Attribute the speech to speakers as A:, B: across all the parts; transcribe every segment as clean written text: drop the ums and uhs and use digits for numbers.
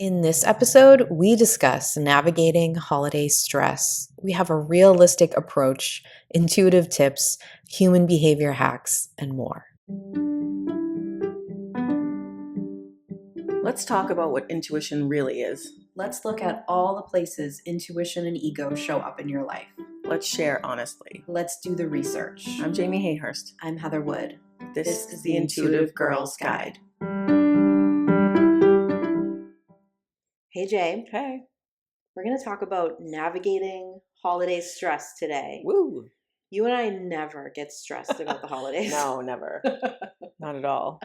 A: In this episode, we discuss navigating holiday stress. We have a realistic approach, intuitive tips, human behavior hacks, and more.
B: Let's talk about what intuition really is.
A: Let's look at all the places intuition and ego show up in your life.
B: Let's share honestly.
A: Let's do the research.
B: I'm Jamie Hayhurst.
A: I'm Heather Wood.
B: This is the Intuitive Girls Guide.
A: Hey, Jay.
B: Hey.
A: We're going to talk about navigating holiday stress today.
B: Woo.
A: You and I never get stressed about the holidays.
B: No, never. Not at all.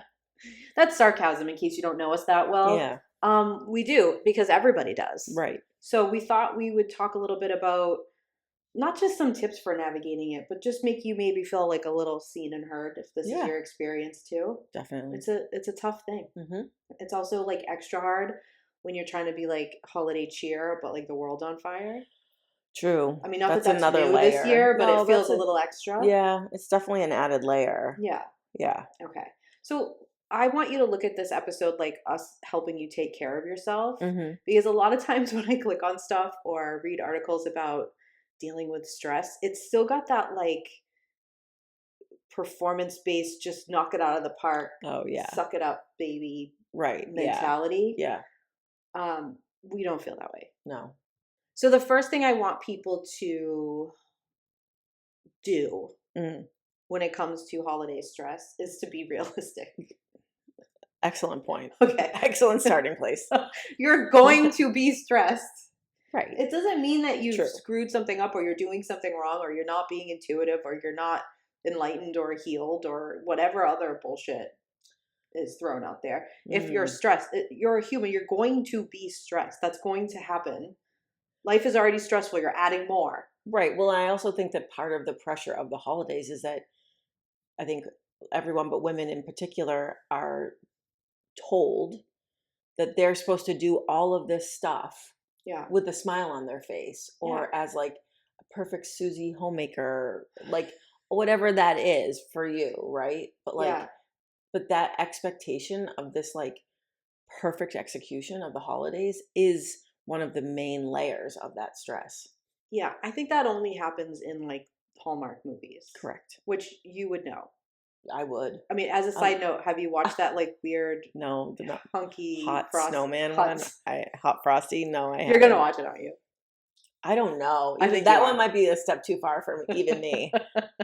A: That's sarcasm in case you don't know us that well.
B: Yeah.
A: We do, because everybody does.
B: Right.
A: So we thought we would talk a little bit about not just some tips for navigating it, but just make you maybe feel like a little seen and heard if this is your experience too.
B: Definitely.
A: It's a tough thing.
B: Mm-hmm.
A: It's also like extra hard when you're trying to be like holiday cheer, but like the world's on fire.
B: True.
A: I mean, not that's
B: another
A: new
B: layer
A: this year, but it feels a little extra.
B: Yeah, it's definitely an added layer.
A: Yeah.
B: Yeah.
A: Okay. So I want you to look at this episode like us helping you take care of yourself.
B: Mm-hmm.
A: Because a lot of times when I click on stuff or read articles about dealing with stress, it's still got that like performance-based, just knock it out of the park.
B: Oh, yeah.
A: Suck it up, baby.
B: Right.
A: Mentality.
B: Yeah.
A: We don't feel that way.
B: No.
A: So the first thing I want people to do when it comes to holiday stress is to be realistic.
B: Excellent point.
A: Okay.
B: Excellent starting place.
A: You're going to be stressed.
B: Right.
A: It doesn't mean that you've screwed something up or you're doing something wrong or you're not being intuitive or you're not enlightened or healed or whatever other bullshit is thrown out there. If you're stressed, you're a human. You're going to be stressed. That's going to happen. Life is already stressful. You're adding more.
B: Right. Well, I also think that part of the pressure of the holidays is that I think everyone but women in particular are told that they're supposed to do all of this stuff with a smile on their face or as like a perfect Susie homemaker, like whatever that is for you, right? But like but that expectation of this like perfect execution of the holidays is one of the main layers of that stress.
A: Yeah, I think that only happens in like Hallmark movies.
B: Correct.
A: Which you would know.
B: I would.
A: I mean, as a side note, have you watched that like weird, hunky
B: hot snowman one? Hot Frosty? No, I haven't.
A: You're gonna watch it, aren't you?
B: I don't know.
A: I think
B: that one might be a step too far for me, even me.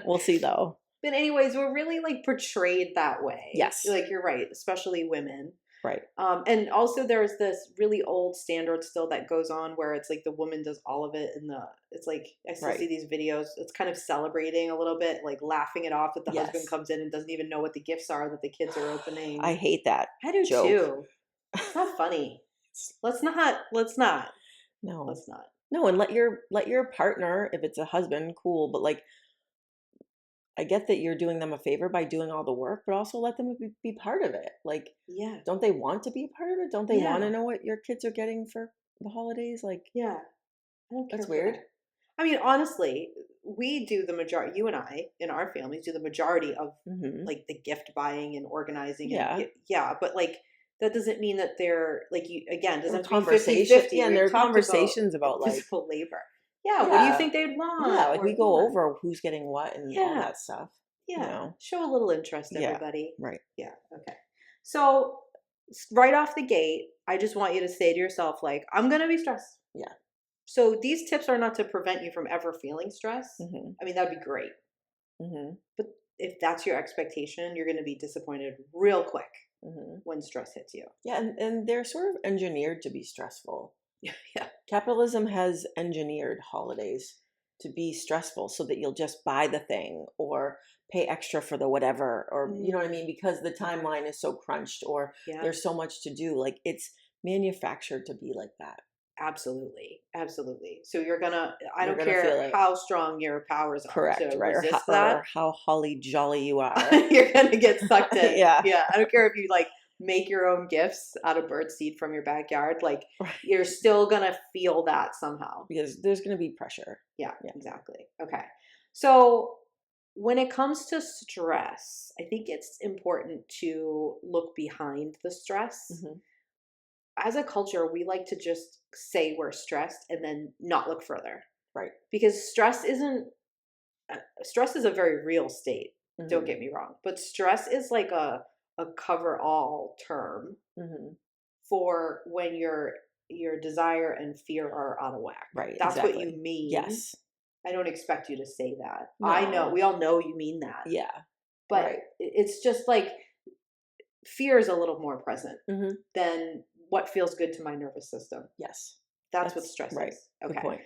B: We'll see though.
A: But anyways, we're really like portrayed that way.
B: Yes.
A: Like you're right, especially women.
B: Right.
A: And also there's this really old standard still that goes on where it's like the woman does all of it and it's like I still see these videos. It's kind of celebrating a little bit, like laughing it off that the husband comes in and doesn't even know what the gifts are that the kids are opening.
B: I hate that.
A: I do too. It's not funny. Let's not.
B: No.
A: Let's not.
B: No, and let your partner, if it's a husband, cool, but like I get that you're doing them a favor by doing all the work, but also let them be part of it. Like, don't they want to be a part of it? Don't they want to know what your kids are getting for the holidays? Like,
A: I don't care.
B: That's weird.
A: That. I mean, honestly, we do the majority. You and I, in our families, do the majority of like the gift buying and organizing. But like that doesn't mean that they're like you again. Doesn't have to be 50-50.
B: Yeah, and there are conversations about like
A: physical labor. Yeah, what do you think they'd want?
B: Yeah, like we go over who's getting what and all that stuff.
A: Yeah,
B: you know?
A: Show a little interest, everybody.
B: Right.
A: Yeah, okay. So, right off the gate, I just want you to say to yourself, like, I'm going to be stressed.
B: Yeah.
A: So, these tips are not to prevent you from ever feeling stress.
B: Mm-hmm.
A: I mean, that'd be great.
B: Mm-hmm.
A: But if that's your expectation, you're going to be disappointed real quick when stress hits you.
B: Yeah, and they're sort of engineered to be stressful.
A: Yeah.
B: Capitalism has engineered holidays to be stressful so that you'll just buy the thing or pay extra for the whatever, or you know what I mean? Because the timeline is so crunched or there's so much to do. Like it's manufactured to be like that.
A: Absolutely. Absolutely. So I don't care how strong your powers are.
B: Correct,
A: to
B: right?
A: Resist
B: or how holly jolly you are.
A: You're going to get sucked in.
B: Yeah.
A: I don't care if you like make your own gifts out of birdseed from your backyard. Like you're still going to feel that somehow.
B: Because there's going to be pressure.
A: Yeah, exactly. Okay. So when it comes to stress, I think it's important to look behind the stress. as a culture, we like to just say we're stressed and then not look further.
B: Right.
A: Because stress is a very real state. Don't
B: Mhm.
A: get me wrong, but stress is like a cover all term
B: Mhm.
A: for when your desire and fear are out of whack.
B: Right,
A: That's what you
B: exactly.
A: mean.
B: Yes.
A: I don't expect you to say that. I know,
B: No.
A: we all know you mean that.
B: Yeah.
A: But
B: Right.
A: it's just like fear is a little more present
B: Mhm.
A: than what feels good to my nervous system.
B: Yes.
A: That's what stress
B: right.
A: is.
B: Good
A: Okay.
B: point.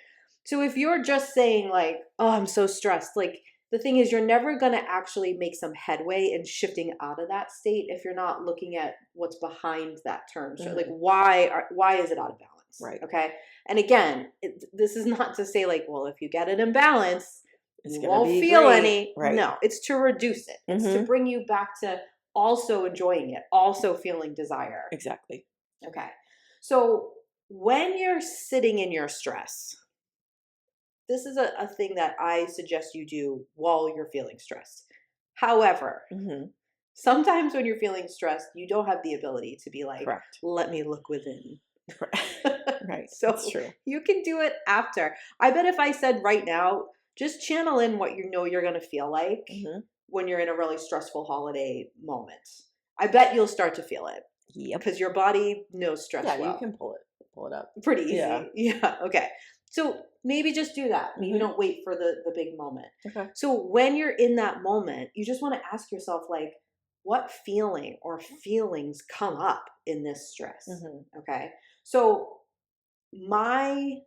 A: So if you're just saying like, "Oh, I'm so stressed," like the thing is you're never going to actually make some headway in shifting out of that state if you're not looking at what's behind that term. So like
B: Mhm.
A: why is it out of balance?
B: Right.
A: Okay? And again, this is not to say like, well, if you get it in balance,
B: It's
A: you
B: gonna
A: won't
B: be
A: feel
B: great.
A: any.
B: Right.
A: No, it's to reduce it. It's to
B: Mhm.
A: bring you back to also enjoying it, also feeling desire.
B: Exactly.
A: Okay. So when you're sitting in your stress, this is a thing that I suggest you do while you're feeling stressed. However,
B: Mhm.
A: sometimes when you're feeling stressed, you don't have the ability to be like,
B: Correct.
A: let me look within.
B: Right.
A: So
B: That's true.
A: you can do it after. I bet if I said right now, just channel in what you know you're going to feel like
B: Mhm.
A: when you're in a really stressful holiday moment. I bet you'll start to feel it
B: Yep.
A: because your body knows stress
B: Yeah,
A: well.
B: you can pull it up.
A: Pretty easy.
B: Yeah.
A: Yeah. Okay. So maybe just do that. Maybe
B: Mhm.
A: don't wait for the big moment.
B: Okay.
A: So when you're in that moment, you just want to ask yourself, like, what feeling or feelings come up in this stress?
B: Mhm.
A: Okay. So my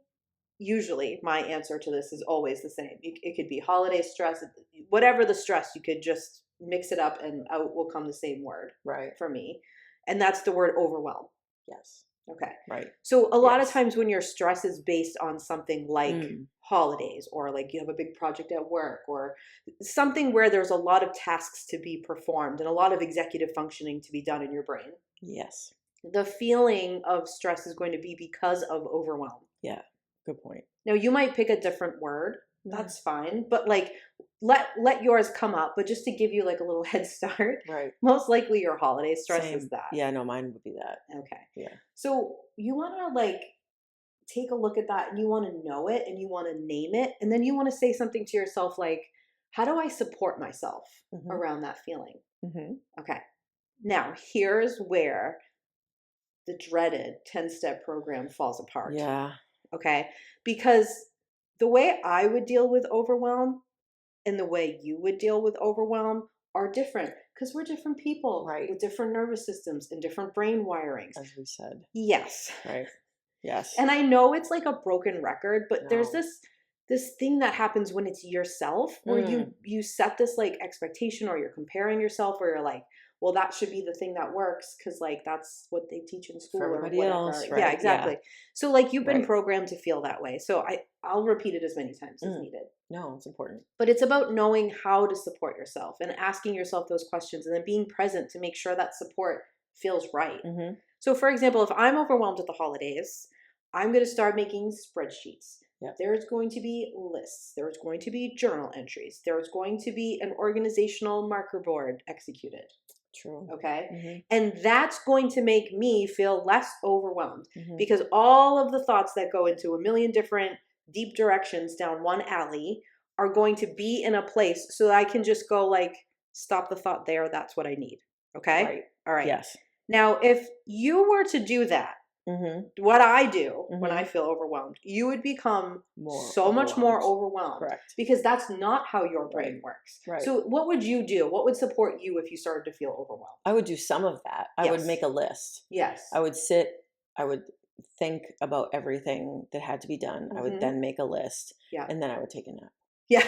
A: usually my answer to this is always the same. It could be holiday stress, whatever the stress, you could just mix it up and out will come the same word
B: Right.
A: for me. And that's the word overwhelm.
B: Yes.
A: Okay.
B: Right.
A: So a lot of
B: Yes.
A: times when your stress is based on something like
B: Mm.
A: holidays or like you have a big project at work or something where there's a lot of tasks to be performed and a lot of executive functioning to be done in your brain,
B: Yes.
A: the feeling of stress is going to be because of overwhelm.
B: Yeah. Good point.
A: Now you might pick a different word.
B: Yeah.
A: That's fine, but like let yours come up, but just to give you like a little head start,
B: Right.
A: most likely your holiday stress
B: Same.
A: is that.
B: Yeah, no, mine would be that.
A: Okay.
B: Yeah.
A: So you want to like take a look at that and you want to know it and you want to name it and then you want to say something to yourself like, how do I support myself
B: Mhm.
A: around that feeling?
B: Mhm.
A: Okay. Now here's where the dreaded 10-step program falls apart.
B: Yeah.
A: Okay. Because the way I would deal with overwhelm and the way you would deal with overwhelm are different because we're different people
B: Right.
A: with different nervous systems and different brain wirings.
B: As we said.
A: Yes.
B: Right. Yes.
A: And I know it's like a broken record, but there's
B: No.
A: this thing that happens when it's yourself where
B: Mm.
A: you set this like expectation or you're comparing yourself where you're like, well, that should be the thing that works because like that's what they teach in school
B: For
A: or
B: everybody
A: whatever.
B: else,
A: Yeah,
B: right? Yeah.
A: exactly. So like you've been
B: Right.
A: programmed to feel that way. So I'll repeat it as many times as
B: Mm.
A: needed.
B: No, it's important.
A: But it's about knowing how to support yourself and asking yourself those questions and then being present to make sure that support feels right.
B: Mhm.
A: So, for example, if I'm overwhelmed at the holidays, I'm going to start making spreadsheets.
B: Yep.
A: There's going to be lists. There's going to be journal entries. There's going to be an organizational marker board executed.
B: True.
A: Okay.
B: Mhm.
A: And that's going to make me feel less overwhelmed
B: Mhm.
A: because all of the thoughts that go into a million different deep directions down one alley are going to be in a place so that I can just go like, stop the thought there. That's what I need. Okay.
B: Right.
A: All right.
B: Yes.
A: Now, if you were to do that,
B: Mhm.
A: what I do when I
B: Mhm.
A: feel overwhelmed, you would become
B: More
A: so much more
B: overwhelmed.
A: overwhelmed
B: Correct.
A: because that's not how your brain
B: Right.
A: works.
B: Right.
A: So, what would you do? What would support you if you started to feel overwhelmed?
B: I would do some of that. I would
A: Yes.
B: make a list.
A: Yes.
B: I would sit, I would think about everything that had to be done. I would
A: Mhm.
B: then make a list.
A: Yeah.
B: And then I would take a nap.
A: Yeah.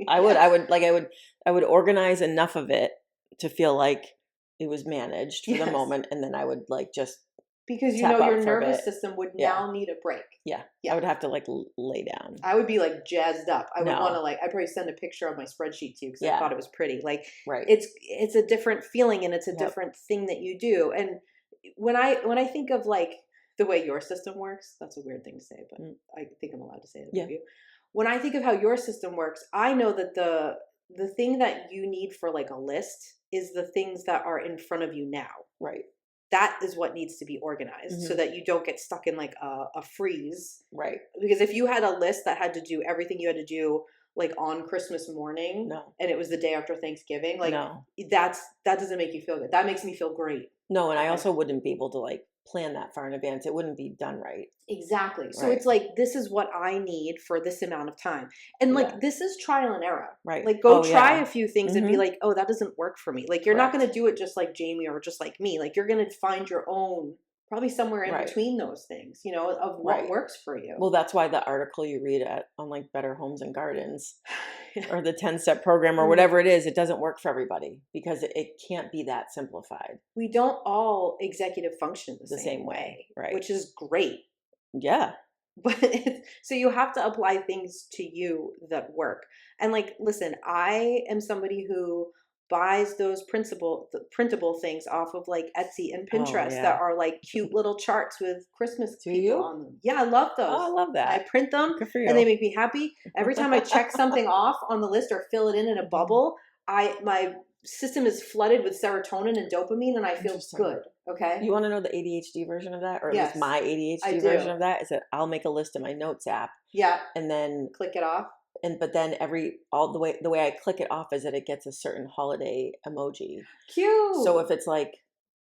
B: I would
A: Yes.
B: I would organize enough of it to feel like it was managed for the
A: Yes.
B: moment, and then I would like just
A: Because you
B: tap
A: know
B: out
A: your
B: for a
A: nervous
B: bit.
A: system would
B: Yeah.
A: now need a break.
B: Yeah.
A: Yeah.
B: I would have to like lay down.
A: I would be like jazzed up. I would
B: No.
A: want to like. I'd probably send a picture of my spreadsheet to you because I
B: Yeah.
A: thought it was pretty. Like
B: Right.
A: it's a different feeling and it's a
B: Yep.
A: different thing that you do. And when I think of like the way your system works, that's a weird thing to say, but
B: Mm.
A: I think I'm allowed to say it
B: Yeah.
A: about you. When I think of how your system works, I know that the thing that you need for like a list is the things that are in front of you now.
B: Right.
A: that is what needs to be organized so
B: Mhm.
A: that you don't get stuck in like a freeze.
B: Right.
A: Because if you had a list that had to do everything you had to do like on Christmas morning
B: No.
A: and it was the day after Thanksgiving, like
B: No.
A: that doesn't make you feel good. That makes me feel great.
B: No, and I
A: Okay.
B: also wouldn't be able to like plan that far in advance. It wouldn't be done right.
A: Exactly. So
B: Right.
A: it's like, this is what I need for this amount of time. And like,
B: Yeah.
A: this is trial and error.
B: Right.
A: Like, go
B: Oh,
A: try
B: yeah.
A: a few things and be
B: Mhm.
A: like, oh, that doesn't work for me. Like, you're not going to
B: Correct.
A: do it just like Jamie or just like me. Like, you're going to find your own, probably somewhere in
B: Right.
A: between those things, you know, of what
B: Right.
A: works for you.
B: Well, that's why the article you read on like Better Homes and Gardens or the 10-step program or
A: Mm.
B: whatever it is, it doesn't work for everybody because it can't be that simplified.
A: We don't all executive function the
B: The
A: same
B: same
A: way,
B: way, right.
A: which is great.
B: Yeah.
A: But so you have to apply things to you that work. And like, listen, I am somebody who buys those the printable things off of like Etsy and
B: Oh,
A: Pinterest
B: yeah.
A: that are like cute little charts with Christmas
B: Do
A: people
B: you?
A: on them. Yeah, I love those.
B: Oh, I love
A: I
B: that.
A: print them
B: Good for
A: and they
B: you.
A: make me happy. Every time I check something off on the list or fill it in a
B: Mhm.
A: bubble, my system is flooded with serotonin and dopamine and I feel
B: Interesting.
A: good. Okay.
B: You want to know the ADHD version of that, or at least
A: Yes,
B: my
A: I
B: ADHD
A: do.
B: version of that? Is that I'll make a list in my notes app,
A: Yeah.
B: and then
A: Click it off.
B: but then all the way I click it off is that it gets a certain holiday emoji.
A: Cute.
B: So if it's like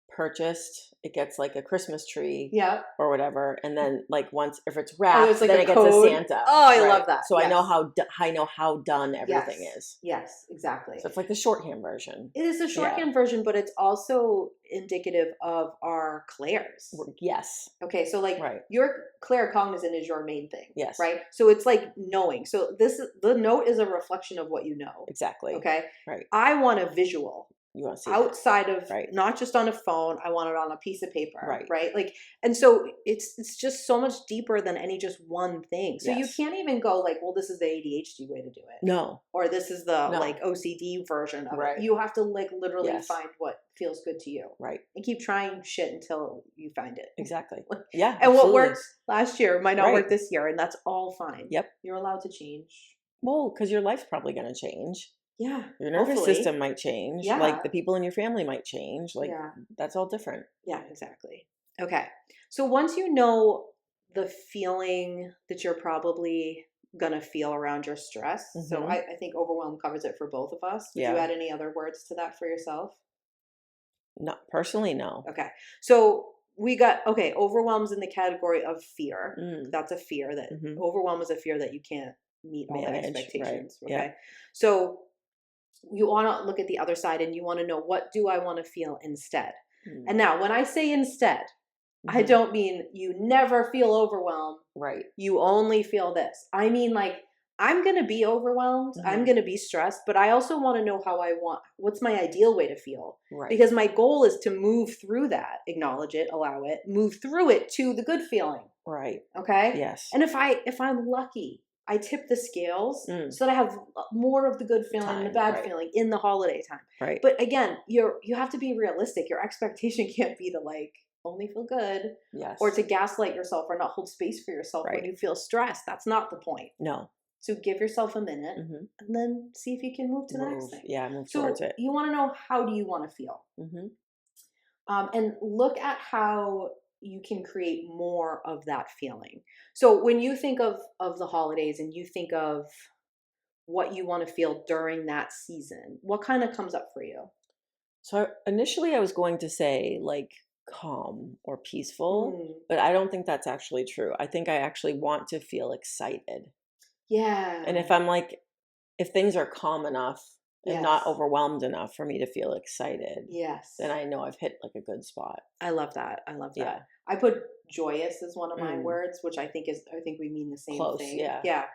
B: purchased, it gets like a Christmas tree
A: Yeah.
B: or whatever, and then like once if it's wrapped,
A: it's like
B: then
A: a
B: it gets
A: code.
B: a Santa.
A: Oh, I
B: Right.
A: love that.
B: So I know
A: Yes.
B: how done everything
A: Yes.
B: is.
A: Yes, exactly.
B: So it's like the shorthand version.
A: It is a
B: Yeah.
A: shorthand version, but it's also indicative of our clairs.
B: Yes.
A: Okay, so like
B: Right.
A: your claircognizant is your main thing.
B: Yes.
A: Right? So it's like knowing. So the note is a reflection of what you know.
B: Exactly.
A: Okay?
B: Right.
A: I want a visual.
B: You want to see that.
A: Outside of
B: Right.
A: not just on a phone, I want it on a piece of paper.
B: Right.
A: Like, and so it's just so much deeper than any just one thing. So you
B: Yes.
A: can't even go like, well, this is the ADHD way to do it.
B: No.
A: Or this is the
B: No.
A: like OCD version of
B: Right.
A: it. You have to like literally
B: Yes.
A: find what feels good to you
B: Right.
A: and keep trying shit until you find it.
B: Exactly. Yeah.
A: And what
B: absolutely.
A: worked last year might not
B: Right.
A: work this year, and that's all fine.
B: Yep.
A: You're allowed to change.
B: Well, because your life's probably going to change.
A: Yeah.
B: Your nervous
A: hopefully.
B: system might change.
A: Yeah.
B: Like the people in your family might change. Like
A: Yeah.
B: that's all different.
A: Yeah, exactly. Okay. So once you know the feeling that you're probably going to feel around your stress, so
B: Mhm.
A: I think overwhelm covers it for both of us. Would you
B: Yeah.
A: add any other words to that for yourself?
B: Not personally, no.
A: Okay. So we got, okay, overwhelm's in the category of fear.
B: Mm.
A: That's a fear that
B: Mhm.
A: overwhelm is a fear that you can't meet all the
B: Manage, right,
A: expectations. Okay.
B: yeah.
A: So you want to look at the other side and you want to know, what do I want to feel instead?
B: Mm.
A: And now when I say instead, I
B: Mhm.
A: don't mean you never feel overwhelmed.
B: Right.
A: You only feel this. I mean, like, I'm going to be overwhelmed. I'm
B: Mhm.
A: going to be stressed, but I also want to know what's my ideal way to feel?
B: Right.
A: Because my goal is to move through that, acknowledge it, allow it, move through it to the good feeling.
B: Right.
A: Okay.
B: Yes.
A: And if I'm lucky, I tip the scales
B: Mm.
A: so that I have more of the good feeling and the
B: Time,
A: bad
B: right.
A: feeling in the holiday time.
B: Right.
A: But again, you have to be realistic. Your expectation can't be to like only feel good
B: yes.
A: or to gaslight yourself or not hold space for yourself when
B: Right.
A: you feel stressed. That's not the point.
B: No.
A: So give yourself a minute
B: Mhm.
A: and then see if you can move to the next
B: Move.
A: thing.
B: Yeah. Move
A: So
B: towards it.
A: you want to know, how do you want to feel?
B: Mm-hmm.
A: And look at how you can create more of that feeling. So when you think of the holidays and you think of what you want to feel during that season, what kind of comes up for you?
B: So initially I was going to say like calm or peaceful,
A: Mm,
B: but I don't think that's actually true. I think I actually want to feel excited.
A: yeah.
B: And if things are calm enough and not
A: Yes.
B: overwhelmed enough for me to feel excited,
A: Yes.
B: then I know I've hit like a good spot.
A: I love that. I love that.
B: Yeah.
A: I put joyous as one of my
B: Mm.
A: words, which I think we mean the same
B: Close,
A: thing.
B: yeah.
A: Yeah.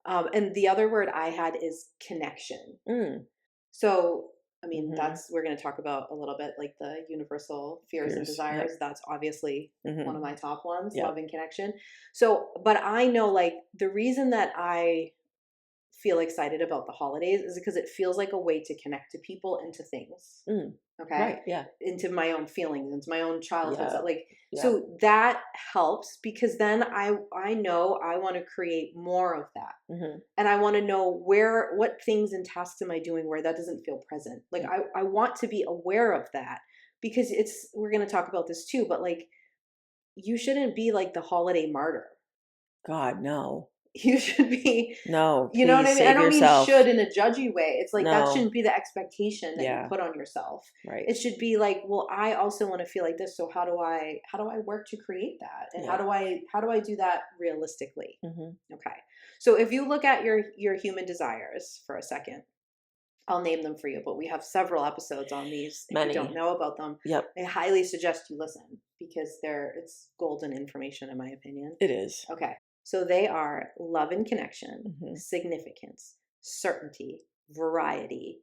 A: And the other word I had is connection.
B: Mm.
A: So, I mean,
B: Mhm.
A: we're going to talk about a little bit like the universal fears and
B: Fears,
A: desires.
B: yep.
A: That's obviously
B: Mhm.
A: one of my top ones,
B: Yep.
A: love and connection. So, but I know like the reason that I feel excited about the holidays is because it feels like a way to connect to people and to things.
B: Mm.
A: Okay.
B: Right. Yeah.
A: Into my own feelings, into my own childhood.
B: Yeah.
A: Like,
B: Yeah.
A: so that helps because then I know I want to create more of that.
B: hmm
A: And I want to know what things and tasks am I doing where that doesn't feel present. Like I want to be aware of that because we're going to talk about this too, but like, you shouldn't be like the holiday martyr.
B: God, no.
A: You should be,
B: No,
A: you know what I
B: please
A: mean? I
B: save
A: don't
B: yourself.
A: mean should in a judgy way. It's like that
B: No.
A: shouldn't be the expectation that you
B: Yeah.
A: put on yourself.
B: Right.
A: It should be like, well, I also want to feel like this, so how do I work to create that? And
B: Yeah.
A: how do I do that realistically?
B: Mhm.
A: Okay. So if you look at your human desires for a second, I'll name them for you, but we have several episodes on these. If
B: Many.
A: you don't know about them,
B: Yep.
A: I highly suggest you listen because it's golden information in my opinion.
B: It is.
A: Okay. So they are love and connection,
B: Mhm.
A: significance, certainty, variety,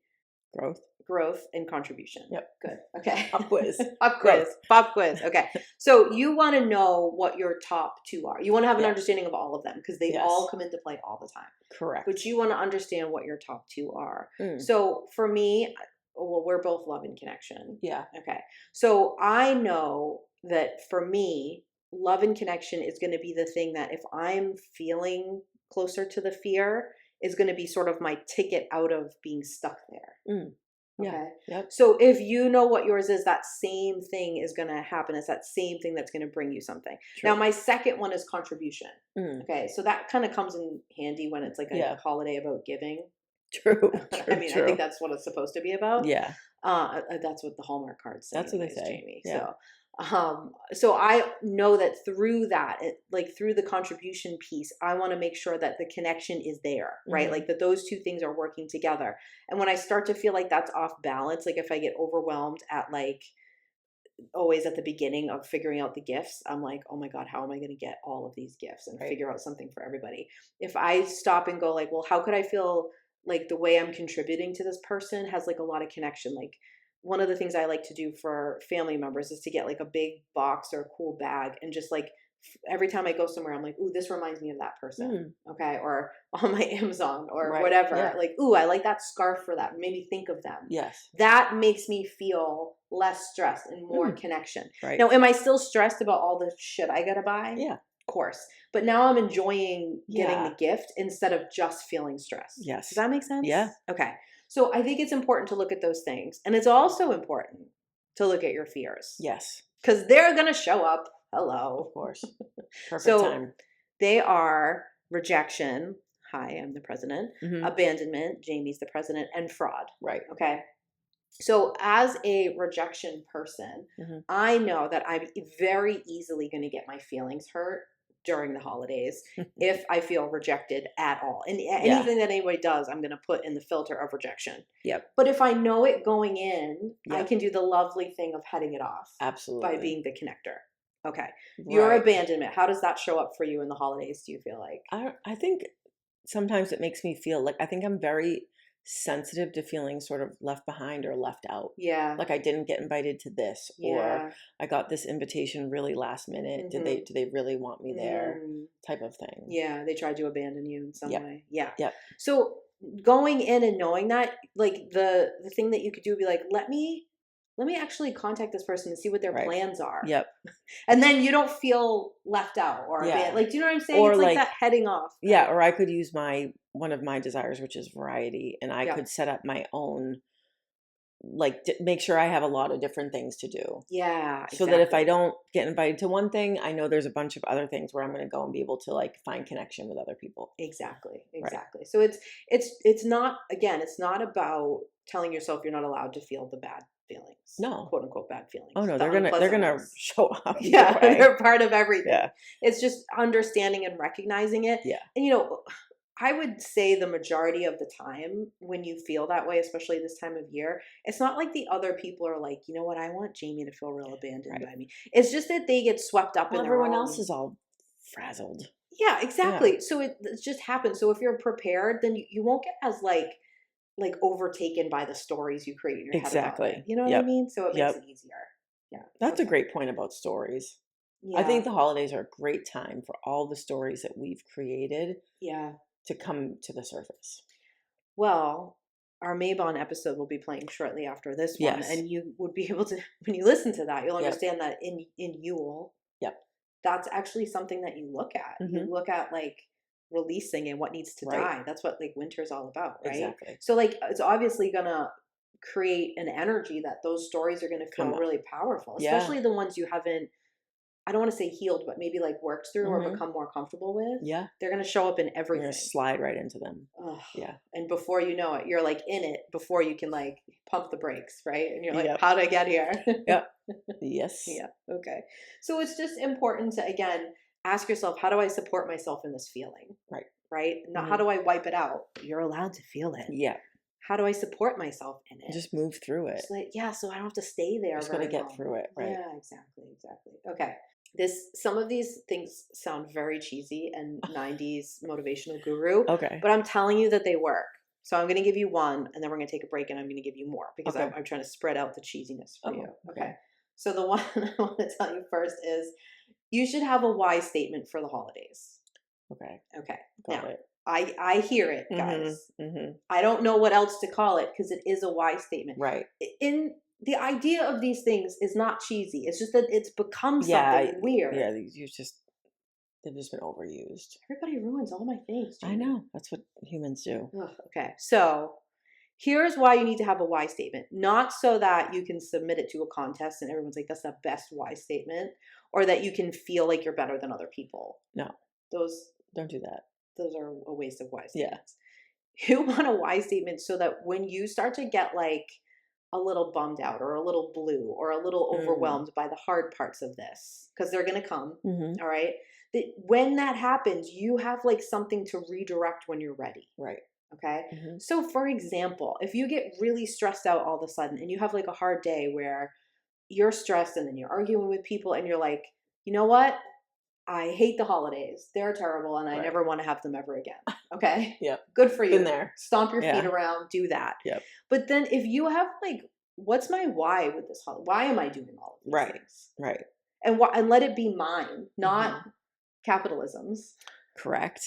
B: Growth.
A: and contribution.
B: Yep.
A: Good. Okay.
B: Pop quiz.
A: Pop quiz. Pop quiz. Okay. So you want to know what your top two are. You want to have an
B: Yeah.
A: understanding of all of them because they
B: Yes.
A: all come into play all the time.
B: Correct.
A: But you want to understand what your top two are.
B: Mm.
A: So for me, well, we're both love and connection.
B: Yeah.
A: Okay. So I know that for me, love and connection is going to be the thing that if I'm feeling closer to the fear is going to be sort of my ticket out of being stuck there.
B: Mm. Yeah.
A: Okay.
B: Yep.
A: So if you know what yours is, that same thing is going to happen. It's that same thing that's going to bring you something.
B: True.
A: Now, my second one is contribution.
B: Mm.
A: Okay. So that kind of comes in handy when it's like a
B: Yeah.
A: holiday about giving.
B: True.
A: I mean, I think that's what it's supposed to be about.
B: Yeah.
A: That's what the Hallmark cards say.
B: That's what they
A: anyways,
B: say.
A: Jamie.
B: Yeah.
A: So I know that through that, through the contribution piece, I want to make sure that the connection is there, right?
B: Mhm.
A: Like that those two things are working together. And when I start to feel like that's off balance, like if I get overwhelmed at like always at the beginning of figuring out the gifts, I'm like, oh my God, how am I going to get all of these gifts and
B: Right.
A: figure out something for everybody? If I stop and go like, well, how could I feel like the way I'm contributing to this person has like a lot of connection? Like one of the things I like to do for family members is to get like a big box or a cool bag and just like every time I go somewhere, I'm like, ooh, this reminds me of that person. Okay. Or on my Amazon or
B: Right.
A: whatever.
B: Yeah.
A: Like, ooh, I like that scarf for that. Made me think of them.
B: Yes.
A: That makes me feel less stressed and more connection.
B: Right.
A: Now, am I still stressed about all the shit I gotta buy?
B: Yeah.
A: Of course. But now I'm enjoying getting
B: Yeah.
A: the gift instead of just feeling stressed.
B: Yes.
A: Does that make sense?
B: Yeah.
A: Okay. So I think it's important to look at those things. And it's also important to look at your fears.
B: Yes.
A: Because they're gonna show up. Hello.
B: Of course. Perfect
A: So
B: time.
A: they are rejection. Hi, I'm the president.
B: Mhm.
A: Abandonment. Jamie's the president. And fraud.
B: Right.
A: Okay. So as a rejection person,
B: Mhm.
A: I know that I'm very easily going to get my feelings hurt during the holidays if I feel rejected at all. And anything that anybody does, I'm going to put in the filter of rejection.
B: Yep.
A: But if I know it going in, I
B: Yep.
A: can do the lovely thing of heading it off
B: Absolutely.
A: by being the connector. Okay. Your
B: Right.
A: abandonment, how does that show up for you in the holidays, do you feel like?
B: I think sometimes it makes me feel like I think I'm very sensitive to feeling sort of left behind or left out.
A: Yeah.
B: Like I didn't get invited to this, or
A: Yeah.
B: I got this invitation really last minute.
A: Mhm.
B: Do they really want me there?
A: Mm.
B: Type of thing.
A: Yeah, they tried to abandon you in some
B: Yep.
A: way. Yeah.
B: Yep.
A: So going in and knowing that, like the thing that you could do would be like, let me actually contact this person and see what their
B: Right.
A: plans are.
B: Yep.
A: And then you don't feel left out or
B: Yeah.
A: like, do you know what I'm saying?
B: Or
A: It's like
B: like-
A: that heading off.
B: Yeah, or I could use one of my desires, which is variety, and I
A: Yeah.
B: could set up my own, like make sure I have a lot of different things to do.
A: Yeah.
B: So that if I don't get invited to one thing, I know there's a bunch of other things where I'm going to go and be able to like find connection with other people.
A: Exactly. So it's not, again, it's not about telling yourself you're not allowed to feel the bad feelings.
B: No.
A: Quote unquote bad feelings.
B: Oh no,
A: the
B: they're gonna
A: unpleasant ones.
B: show up. either
A: Yeah,
B: way.
A: they're part of everything.
B: Yeah.
A: It's just understanding and recognizing it.
B: Yeah.
A: And I would say the majority of the time when you feel that way, especially this time of year, it's not like the other people are like, you know what, I want Jamie to feel real abandoned by me. It's just that they get swept up
B: Well,
A: in their
B: everyone
A: own...
B: else is all frazzled.
A: Yeah, exactly. So it just happens. So if you're prepared, then you won't get as like overtaken by the stories you create in your head about
B: Exactly.
A: it. You know what I
B: Yep.
A: mean? So it makes
B: Yep.
A: it easier. Yeah.
B: That's a
A: Okay.
B: great point about stories.
A: Yeah.
B: I think the holidays are a great time for all the stories that we've created
A: Yeah.
B: to come to the surface.
A: Well, our Mabon episode will be playing shortly after this one,
B: Yes.
A: and you would be able to, when you listen to that, you'll
B: Yep.
A: understand that in Yule,
B: Yep.
A: that's actually something that you look at. You
B: Mhm.
A: look at like releasing and what needs to
B: Right.
A: die. That's what like winter's all about, right?
B: Exactly.
A: So like it's obviously gonna create an energy that those stories are going to feel
B: Come up.
A: really powerful,
B: Yeah.
A: especially the ones you haven't, I don't want to say healed, but maybe like worked through or
B: Mhm.
A: become more comfortable with.
B: Yeah.
A: They're going to show up in
B: You're
A: everything.
B: gonna slide right into them.
A: Ugh.
B: Yeah.
A: And before you know it, you're like in it before you can like pump the brakes, right? And you're like,
B: Yep.
A: how'd I get here?
B: Yep. Yes.
A: Yeah. Okay. So it's just important to, again, ask yourself, how do I support myself in this feeling?
B: Right.
A: Right? Not how
B: Mhm.
A: do I wipe it out? You're allowed to feel it.
B: Yeah.
A: How do I support myself in it?
B: Just move through it.
A: Just like, yeah, so I don't have to stay there.
B: Just gotta
A: very
B: get
A: long.
B: through it. Right.
A: Yeah, exactly. Okay. Some of these things sound very cheesy and 90s motivational guru,
B: Okay.
A: but I'm telling you that they work. So I'm going to give you one, and then we're going to take a break, and I'm going to give you more because
B: Okay.
A: I'm trying to spread out the cheesiness for you.
B: Okay.
A: Okay. So the one I want to tell you first is you should have a why statement for the holidays.
B: Okay.
A: Okay.
B: Got
A: Now,
B: it.
A: I hear it,
B: Mhm.
A: guys.
B: Mhm.
A: I don't know what else to call it because it is a why statement.
B: Right.
A: In the idea of these things is not cheesy. It's just that it's become something weird.
B: Yeah. They've just been overused.
A: Everybody ruins all my things.
B: I
A: Jamie.
B: know. That's what humans do.
A: Ugh, okay. So here's why you need to have a why statement. Not so that you can submit it to a contest and everyone's like, that's the best why statement, or that you can feel like you're better than other people.
B: No.
A: Those
B: Don't do that.
A: are a waste of why
B: Yeah.
A: statements. You want a why statement so that when you start to get like a little bummed out or a little blue or a little overwhelmed by the hard parts of this, because they're going to come,
B: Mhm.
A: all right? That when that happens, you have like something to redirect when you're ready.
B: Right.
A: Okay.
B: Mhm.
A: So, for example, if you get really stressed out all of a sudden and you have like a hard day where you're stressed and then you're arguing with people and you're like, you know what? I hate the holidays. They're terrible and I
B: Right.
A: never want to have them ever again. Okay.
B: Yep.
A: Good for you.
B: Been there.
A: Stomp your
B: Yeah.
A: feet around, do that.
B: Yep.
A: But then if you have like, what's my why with this holiday? Why am I doing all of these
B: Right.
A: things?
B: Right.
A: And let it be mine, not capitalism's.
B: Correct.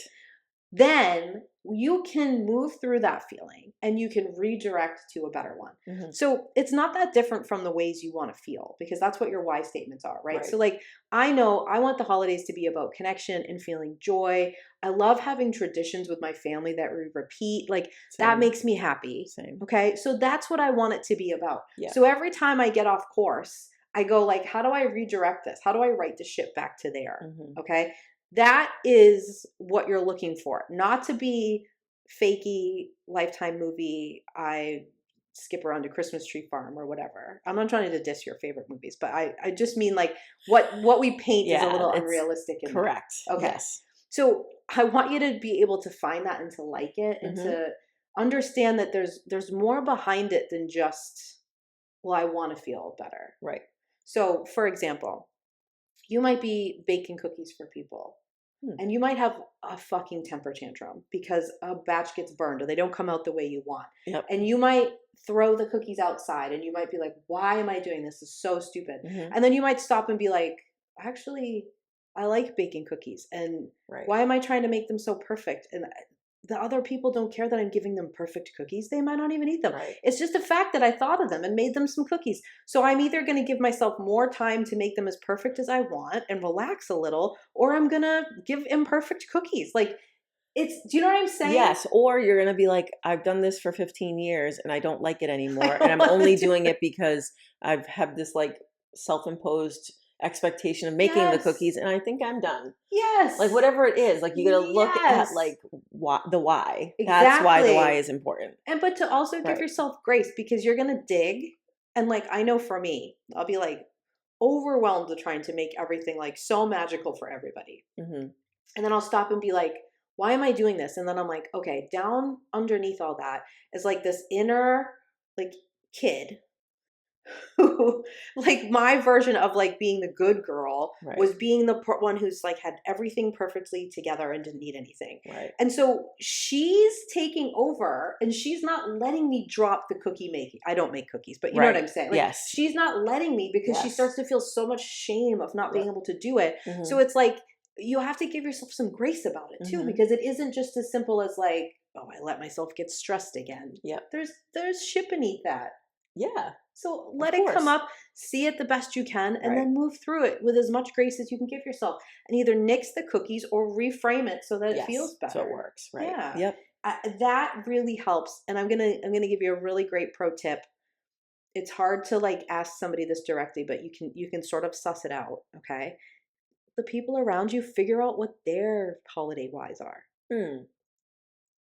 A: Then you can move through that feeling and you can redirect to a better one.
B: Mhm.
A: So it's not that different from the ways you want to feel because that's what your why statements are, right?
B: Right.
A: So like I know I want the holidays to be about connection and feeling joy. I love having traditions with my family that we repeat. Like that
B: Same.
A: makes me happy.
B: Same.
A: Okay? So that's what I want it to be about.
B: Yeah.
A: So every time I get off course, I go like, how do I redirect this? How do I write the ship back to there?
B: Mhm.
A: Okay? That is what you're looking for. Not to be fakey Lifetime movie. I skip around to Christmas Tree Farm or whatever. I'm not trying to diss your favorite movies, but I just mean like what we paint is a
B: Yeah,
A: little
B: it's
A: unrealistic. In
B: Correct.
A: Okay.
B: Yes.
A: So I want you to be able to find that and to like it and
B: Mhm.
A: to understand that there's more behind it than just, well, I want to feel better.
B: Right.
A: So for example, you might be baking cookies for people. And you might have a fucking temper tantrum because a batch gets burned or they don't come out the way you want.
B: Yep.
A: And you might throw the cookies outside and you might be like, why am I doing this? This is so stupid.
B: Mhm.
A: And then you might stop and be like, actually, I like baking cookies. And
B: Right.
A: why am I trying to make them so perfect? And the other people don't care that I'm giving them perfect cookies. They might not even eat them.
B: Right.
A: It's just the fact that I thought of them and made them some cookies. So I'm either going to give myself more time to make them as perfect as I want and relax a little, or I'm going to give imperfect cookies. Like do you know what I'm saying?
B: Yes. Or you're gonna be like, I've done this for 15 years and I don't like it anymore,
A: don't
B: and I'm
A: wanna
B: only
A: do
B: doing it because I've had this like self-imposed expectation of making the
A: Yes.
B: cookies, and I think I'm done.
A: Yes.
B: Like whatever it is, like you gotta look at
A: Yes.
B: like the why. That's why the why
A: Exactly.
B: is important.
A: But to also give
B: Right.
A: yourself grace because you're going to dig. And like, I know for me, I'll be like overwhelmed with trying to make everything like so magical for everybody.
B: Hmm.
A: And then I'll stop and be like, why am I doing this? And then I'm like, okay, down underneath all that is like this inner like kid who like my version of like being the good girl
B: Right.
A: was being the one who's like had everything perfectly together and didn't need anything.
B: Right.
A: And so she's taking over and she's not letting me drop the cookie making. I don't make cookies, but you know what
B: Right.
A: I'm saying? Like,
B: Yes.
A: she's not letting me because she
B: Yes.
A: starts to feel so much shame of not being able to do it.
B: Mhm.
A: So it's like you have to give yourself some grace about it too,
B: Mhm.
A: because it isn't just as simple as like, oh, I let myself get stressed again.
B: Yep.
A: There's shit beneath that.
B: Yeah.
A: So let it come
B: course.
A: up, see it the best you can, and
B: Right.
A: then move through it with as much grace as you can give yourself. And either nix the cookies or reframe it so that it
B: Yes.
A: feels better.
B: So it works. Right.
A: Yeah.
B: Yep.
A: That really helps. And I'm gonna give you a really great pro tip. it's hard to like ask somebody this directly, but you can sort of suss it out, okay? The people around you, figure out what their holiday whys are.
B: Mm.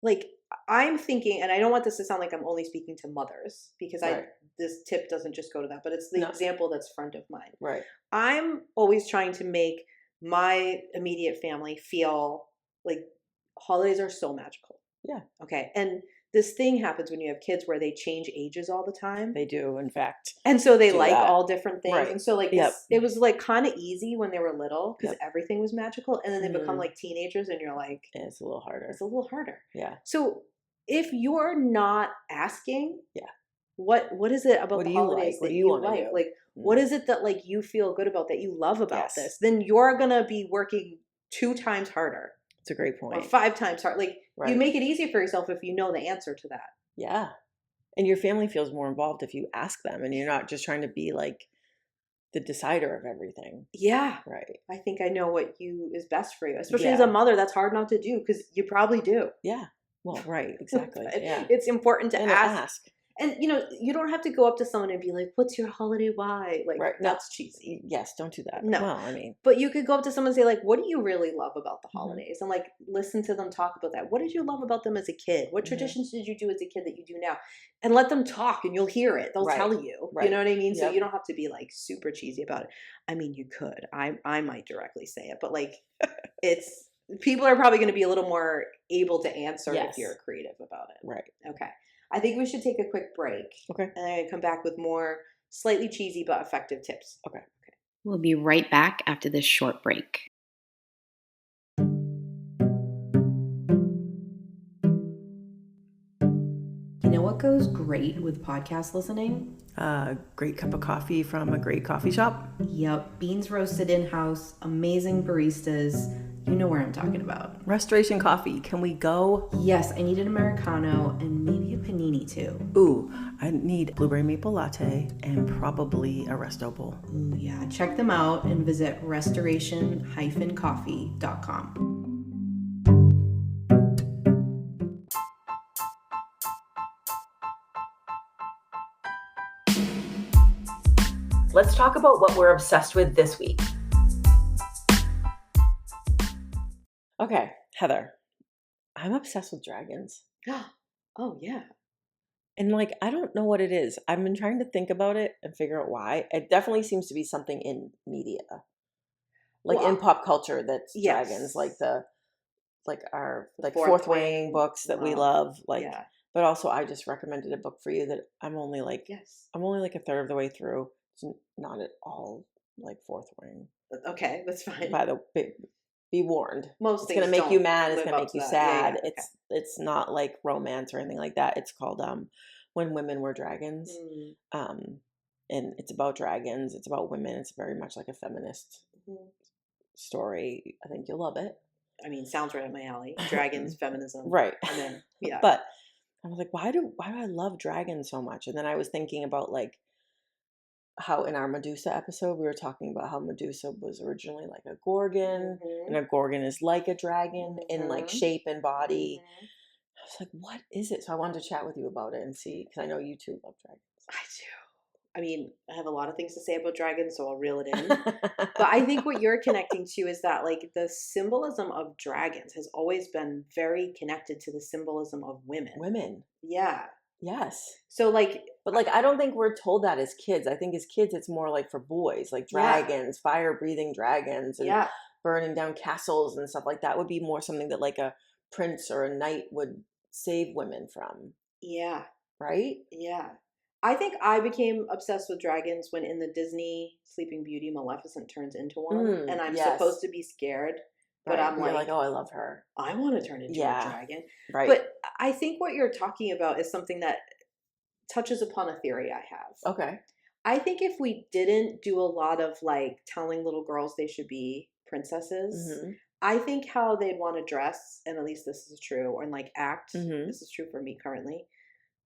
A: Like, I'm thinking, and I don't want this to sound like I'm only speaking to mothers, because
B: Right.
A: this tip doesn't just go to that, but it's the
B: No.
A: example that's front of mind.
B: Right.
A: I'm always trying to make my immediate family feel like holidays are so magical.
B: Yeah.
A: Okay. And this thing happens when you have kids where they change ages all the time.
B: They do, in fact.
A: And so they
B: do
A: like
B: that.
A: all different things.
B: Right.
A: And so like
B: Yep.
A: this, it was like kind of easy when they were little because
B: Yep.
A: everything was magical. And then they become
B: Mhm.
A: like teenagers and you're like,
B: Yeah, it's a little harder.
A: it's a little harder.
B: Yeah.
A: So if you're not asking,
B: Yeah.
A: what is it about
B: What
A: the
B: do you like?
A: holidays
B: What
A: that
B: do you wanna
A: like?
B: do?
A: Like, what is it that like you feel good about, that you love about
B: Yes.
A: this? Then you're gonna be working 2 times harder
B: It's a great
A: or
B: point.
A: 5 times harder. Like, you
B: Right.
A: make it easy for yourself if you know the answer to that.
B: Yeah. And your family feels more involved if you ask them and you're not just trying to be like the decider of everything.
A: Yeah.
B: Right.
A: I think I know what is best for you. Especially as a
B: Yeah.
A: mother, that's hard not to do because you probably do.
B: Yeah. Well, right. Exactly.
A: But
B: Yeah.
A: it's important to
B: And
A: ask. And you don't have to go up to someone and be like, "What's your holiday why?" Like,
B: Right. No.
A: that's cheesy.
B: Yes. Don't do that.
A: No.
B: Well, I mean,
A: But you could go up to someone and say, like, "What do you really love about the
B: Mhm.
A: holidays?" And like listen to them talk about that. What did you love about them as a kid? What
B: Mhm.
A: traditions did you do as a kid that you do now? And let them talk, and you'll hear it. They'll
B: Right.
A: tell you. You
B: Right.
A: know what I mean? So
B: Yep.
A: you don't have to be like super cheesy about it. I mean, you could. I might directly say it, but like, it's people are probably going to be a little more able to answer if
B: Yes.
A: you're creative about it.
B: Right.
A: Okay. I think we should take a quick break.
B: Okay.
A: And then come back with more slightly cheesy but effective tips.
B: Okay.
C: We'll be right back after this short break.
A: You know what goes great with podcast listening?
D: A great cup of coffee from a great coffee shop.
A: Yep, beans roasted in-house, amazing baristas. You know where I'm talking about.
D: Restoration Coffee. Can we go?
A: Yes, I need an Americano and maybe a panini too.
D: Ooh, I need blueberry maple latte and probably a resto bowl.
A: Ooh, yeah, check them out and visit restoration-coffee.com.
B: Let's talk about what we're obsessed with this week. Okay, Heather, I'm obsessed with dragons.
A: Oh, yeah.
B: And like, I don't know what it is. I've been trying to think about it and figure out why. It definitely seems to be something in media, like
A: Well,
B: in pop culture, that's
A: yes.
B: dragons, like our
A: The
B: Fourth
A: Fourth
B: Wing
A: Wing
B: books that we
A: love.
B: love. Like,
A: Yeah.
B: but also I just recommended a book for you that I'm only like
A: Yes.
B: a third of the way through. It's not at all like Fourth Wing.
A: Okay, that's fine.
B: By the be warned.
A: Most
B: It's
A: things
B: gonna make you mad. It's
A: live
B: gonna
A: up
B: make
A: to
B: you
A: that. Yeah,
B: sad.
A: yeah, okay.
B: It's not like romance or anything like that. It's called When Women Were Dragons.
A: Mm,
B: And it's about dragons. It's about women. It's very much like a feminist
A: mhm.
B: story. I think you'll love it.
A: I mean, sounds right up my alley. Dragons, feminism.
B: Right.
A: And then, yeah.
B: But I was like, why do I love dragons so much? And then I was thinking about like how in our Medusa episode we were talking about how Medusa was originally like a gorgon,
A: Mhm.
B: and a gorgon is like a dragon in like
A: Mhm.
B: shape and body.
A: Mhm.
B: I was like, what is it? So I wanted to chat with you about it and see, because I know you too love
A: I do. I mean, I have a lot of things to say about dragons, so I'll reel it in. But I think what you're connecting to is that like the symbolism of dragons has always been very connected to the symbolism of women.
B: Women.
A: Yeah.
B: Yes.
A: So like,
B: But like, I don't think we're told that as kids. I think as kids, it's more like for boys, like
A: Yeah.
B: dragons, fire breathing dragons, and
A: yeah.
B: burning down castles and stuff like that would be more something that like a prince or a knight would save women from,
A: Yeah.
B: right?
A: Yeah. I think I became obsessed with dragons when in the Disney Sleeping Beauty, Maleficent turns into one. And I'm
B: yes.
A: supposed to be scared, but
B: Right.
A: I'm
B: You're
A: like,
B: oh, I love her.
A: I want to turn into
B: Yeah.
A: a dragon.
B: Right.
A: But I think what you're talking about is something that touches upon a theory I have.
B: Okay.
A: I think if we didn't do a lot of like telling little girls they should be princesses,
B: Mhm.
A: I think how they'd want to dress, and at least this is true, and like act,
B: Mhm.
A: this is true for me currently,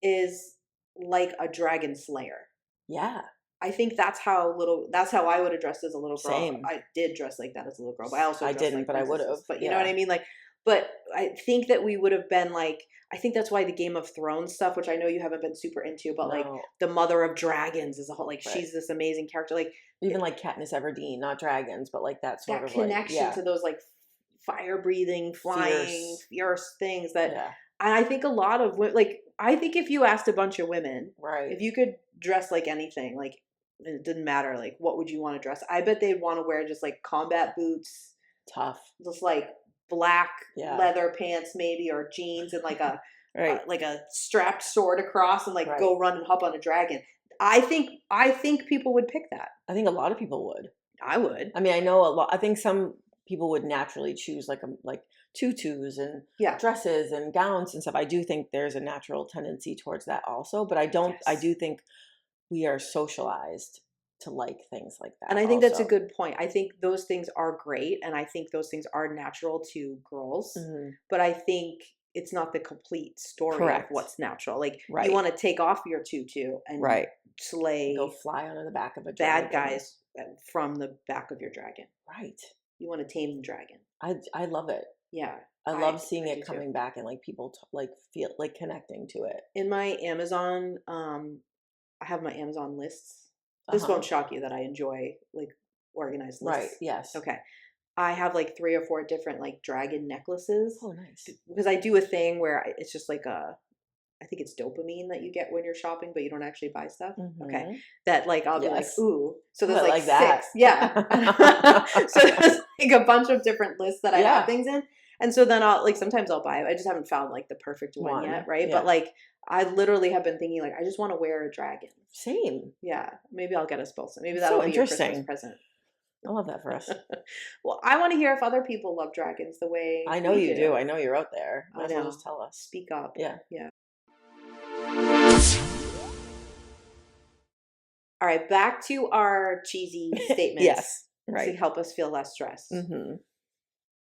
A: is like a dragon slayer.
B: Yeah.
A: I think that's how I would have dressed as a little girl.
B: Same.
A: I did dress like that as a little girl, but I also
B: I
A: dressed
B: didn't,
A: like
B: but I
A: princesses.
B: would've,
A: But you know what
B: yeah.
A: I mean? But I think that we would have been like, I think that's why the Game of Thrones stuff, which I know you haven't been super into, but like
B: No.
A: the Mother of Dragons is a whole, like,
B: Right.
A: she's this amazing character. Like,
B: Even like Katniss Everdeen, not dragons, but like that sort
A: that
B: of
A: connection
B: like,
A: to those like fire breathing, flying, fierce things that,
B: yeah,
A: and I think a lot of like, I think if you asked a bunch of women,
B: right.
A: if you could dress like anything, like it didn't matter, like what would you want to dress? I bet they'd want to wear just like combat boots,
B: Tough.
A: just like black
B: Yeah.
A: leather pants maybe, or jeans, and like a
B: Right.
A: like a strapped sword across, and like
B: Right.
A: go run and hop on a dragon. I think people would pick that.
B: I think a lot of people would.
A: I would.
B: I mean, I know a lot. I think some people would naturally choose like tutus and
A: Yeah.
B: dresses and gowns and stuff. I do think there's a natural tendency towards that also, but I don't. I
A: Yes.
B: do think we are socialized to like things like that.
A: And I think that's a
B: also.
A: good point. I think those things are great, and I think those things are natural to girls.
B: Mhm.
A: But I think it's not the complete story
B: Correct.
A: of what's natural. Like,
B: Right.
A: you want to take off your tutu and
B: Right.
A: slay
B: Go fly onto the back of a
A: bad
B: dragon.
A: guys from the back of your dragon.
B: Right.
A: You want to tame the dragon.
B: I love it.
A: Yeah.
B: I love seeing
A: I
B: it
A: do too.
B: coming back and like people like feel like connecting to it.
A: In my Amazon, I have my Amazon lists. This
B: Uh-huh.
A: won't shock you that I enjoy like organized lists.
B: Right. Yes.
A: Okay. I have like 3 or 4 different like dragon necklaces.
B: Oh, nice.
A: Because I do a thing where it's just like I think it's dopamine that you get when you're shopping, but you don't actually buy stuff. Okay.
B: Mhm.
A: That like, I'll be like,
B: Yes.
A: ooh. So there's
B: I
A: like
B: like
A: 6.
B: that.
A: Yeah. So there's like a bunch of different lists that I
B: Yeah.
A: have things in. And so then I'll like, sometimes I'll buy it. I just haven't found like the perfect one yet. Right.
B: Yeah.
A: But like, I literally have been thinking like, I just want to wear a dragon.
B: Same.
A: Yeah. Maybe I'll get us both. Maybe
B: So
A: that'll be your Christmas
B: interesting.
A: present.
B: I love that for us.
A: Well, I want to hear if other people love dragons the way
B: I know
A: we
B: you do. I know you're out there.
A: I
B: Might as well
A: know.
B: just tell us.
A: Speak up.
B: Yeah.
A: All right, back to our cheesy statements.
B: Yes.
A: To
B: Right.
A: help us feel less stressed.
B: Mm-hmm.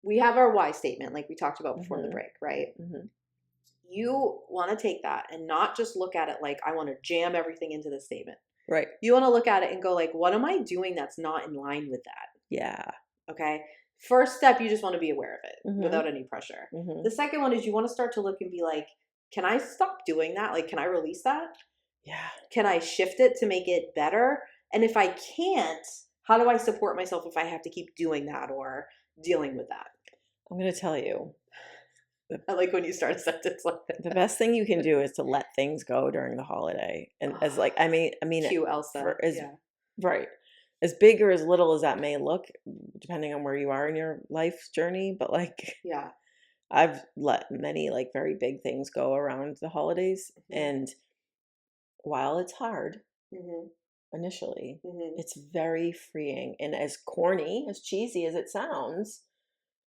A: We have our why statement, like we talked about before the
B: Mhm.
A: break, right?
B: Mm-hmm.
A: You want to take that and not just look at it like, I want to jam everything into this statement.
B: Right.
A: You want to look at it and go like, what am I doing that's not in line with that?
B: Yeah.
A: Okay. First step, you just want to be aware of it
B: Mhm.
A: without any pressure.
B: Mm-hmm.
A: The second one is you want to start to look and be like, can I stop doing that? Like, can I release that?
B: Yeah.
A: Can I shift it to make it better? And if I can't, how do I support myself if I have to keep doing that or dealing with that?
B: I'm going to tell you,
A: I like when you start a sentence like that.
B: the best thing you can do is to let things go during the holiday. And as like, I mean,
A: Cue Elsa.
B: yeah. Right. As big or as little as that may look, depending on where you are in your life journey. But like,
A: Yeah.
B: I've let many like very big things go around the holidays.
A: Mhm.
B: And while it's hard
A: hmm
B: initially,
A: hmm
B: it's very freeing. And as corny, as cheesy as it sounds,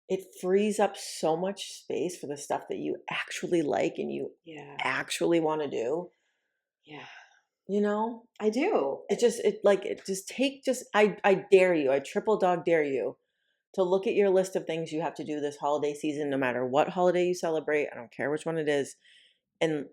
B: it frees up so much space for the stuff that you actually like and you
A: Yeah.
B: actually want to do.
A: Yeah.
B: You know,
A: I do.
B: I dare you, I triple dog dare you to look at your list of things you have to do this holiday season, no matter what holiday you celebrate. I don't care which one it is. And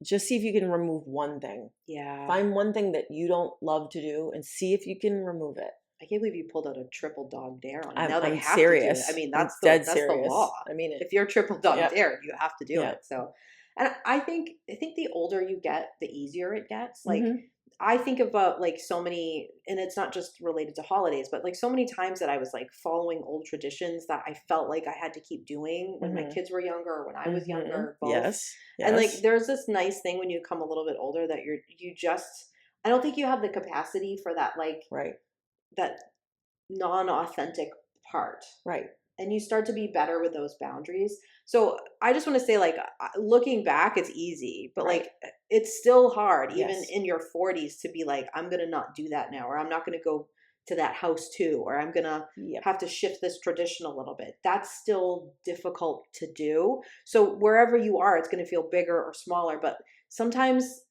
B: just see if you can remove one thing.
A: Yeah.
B: Find one thing that you don't love to do and see if you can remove it.
A: I can't believe you pulled out a triple dog dare on me.
B: I'm,
A: Now they
B: I'm
A: have
B: serious.
A: to do it. I mean,
B: I'm
A: that's
B: dead
A: the
B: serious.
A: law.
B: I mean it.
A: If you're triple dog
B: Yep.
A: dared, you have to do
B: Yeah.
A: it. So, and I think the older you get, the easier it gets. Like,
B: Mhm.
A: I think about like so many, and it's not just related to holidays, but like so many times that I was like following old traditions that I felt like I had to keep doing when my
B: Mhm.
A: kids were younger or when I was
B: Mhm.
A: younger. Both.
B: Yes.
A: And like
B: Yes.
A: there's this nice thing when you come a little bit older that I don't think you have the capacity for that, like
B: Right.
A: that non-authentic part.
B: Right.
A: And you start to be better with those boundaries. So I just want to say, like, looking back, it's easy, but
B: Right.
A: like, it's still hard, even
B: Yes.
A: in your 40s, to be like, I'm going to not do that now, or I'm not going to go to that house too, or I'm going to
B: Yep.
A: have to shift this tradition a little bit. That's still difficult to do. So wherever you are, it's going to feel bigger or smaller, but sometimes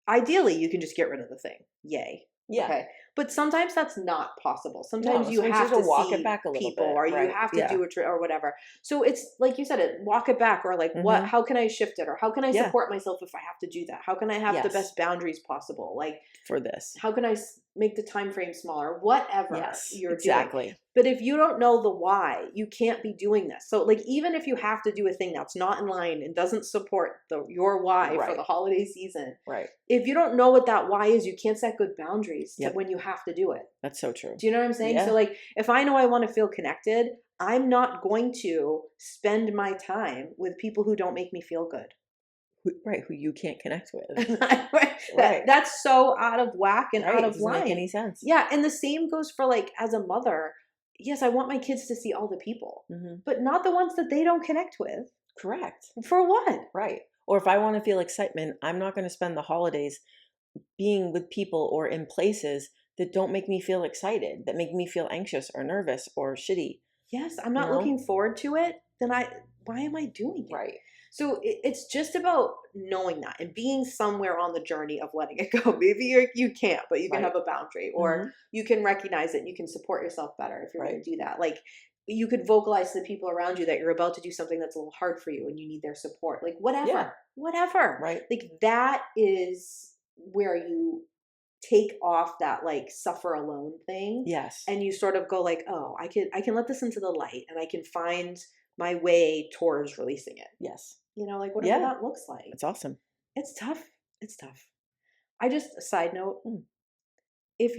A: ideally you can just get rid of the thing. Yay.
B: Yeah.
A: Okay. But sometimes that's not possible. Sometimes
B: No,
A: you
B: sometimes you
A: have
B: have
A: to
B: to walk
A: see
B: it back a little
A: people,
B: bit,
A: or you
B: right,
A: have to
B: yeah.
A: do it or whatever. So it's like you said, it walk it back, or like what?
B: Mhm.
A: How can I shift it, or how can I
B: Yeah.
A: support myself if I have to do that? How can I have the
B: Yes.
A: best boundaries possible? Like,
B: For this.
A: how can I make the time frame smaller? Whatever
B: Yes,
A: you're doing.
B: exactly.
A: But if you don't know the why, you can't be doing this. So like, even if you have to do a thing that's not in line and doesn't support your why for
B: Right.
A: the holiday season,
B: Right.
A: if you don't know what that why is, you can't set good boundaries to
B: Yep.
A: when you have to do it.
B: That's so true.
A: Do you know what I'm saying?
B: Yeah.
A: So like, if I know I want to feel connected, I'm not going to spend my time with people who don't make me feel good.
B: Right, who you can't connect with.
A: Right. That's so out of whack and
B: Right,
A: out
B: it
A: of
B: doesn't make
A: line.
B: any sense.
A: Yeah, and the same goes for like, as a mother. Yes, I want my kids to see all the people,
B: Mhm.
A: but not the ones that they don't connect with.
B: Correct.
A: For what?
B: Right. Or if I want to feel excitement, I'm not going to spend the holidays being with people or in places that don't make me feel excited, that make me feel anxious or nervous or shitty.
A: Yes, I'm not
B: You know?
A: looking forward to it. Then why am I doing it?
B: Right.
A: So it's just about knowing that and being somewhere on the journey of letting it go. Maybe you can't, but you can
B: Right.
A: have a boundary, or
B: Mhm.
A: you can recognize it and you can support yourself better if you're going
B: Right.
A: to do that. Like, you could vocalize to the people around you that you're about to do something that's a little hard for you and you need their support. Like, whatever.
B: Yeah.
A: Whatever.
B: Right.
A: Like, that is where you take off that like suffer alone thing.
B: Yes.
A: And you sort of go like, oh, I can let this into the light and I can find my way towards releasing it.
B: Yes.
A: You know, like whatever
B: Yeah.
A: that looks like.
B: It's awesome.
A: It's tough. It's tough. I just, a side note,
B: Mm.
A: if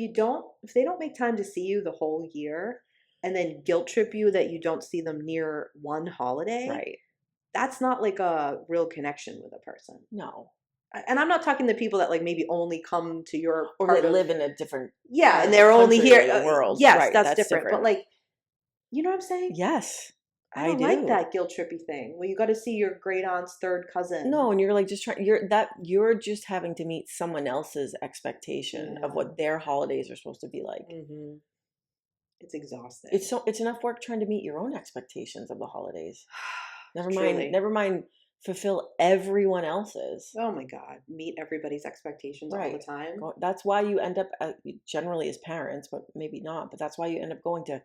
A: they don't make time to see you the whole year and then guilt trip you that you don't see them near one holiday,
B: Right.
A: that's not like a real connection with a person.
B: No.
A: And I'm not talking to people that like maybe only come to your
B: Or
A: part
B: they
A: of,
B: live in a different
A: yeah, and they're only
B: country or
A: here.
B: the world.
A: Yes,
B: Right,
A: that's
B: that's
A: different. But
B: different.
A: like, you know what I'm saying?
B: Yes.
A: I don't
B: do.
A: like that guilt trippy thing where you got to see your great aunt's third cousin.
B: No, and you're like just trying. You're just having to meet someone else's expectation of
A: Yeah.
B: what their holidays are supposed to be like.
A: Mm-hmm. It's exhausting.
B: It's enough work trying to meet your own expectations of the holidays.
A: Truly.
B: Never mind fulfill everyone else's.
A: Oh my God. Meet everybody's expectations all the
B: Right.
A: time.
B: That's why you end up generally as parents, but maybe not. But that's why you end up going to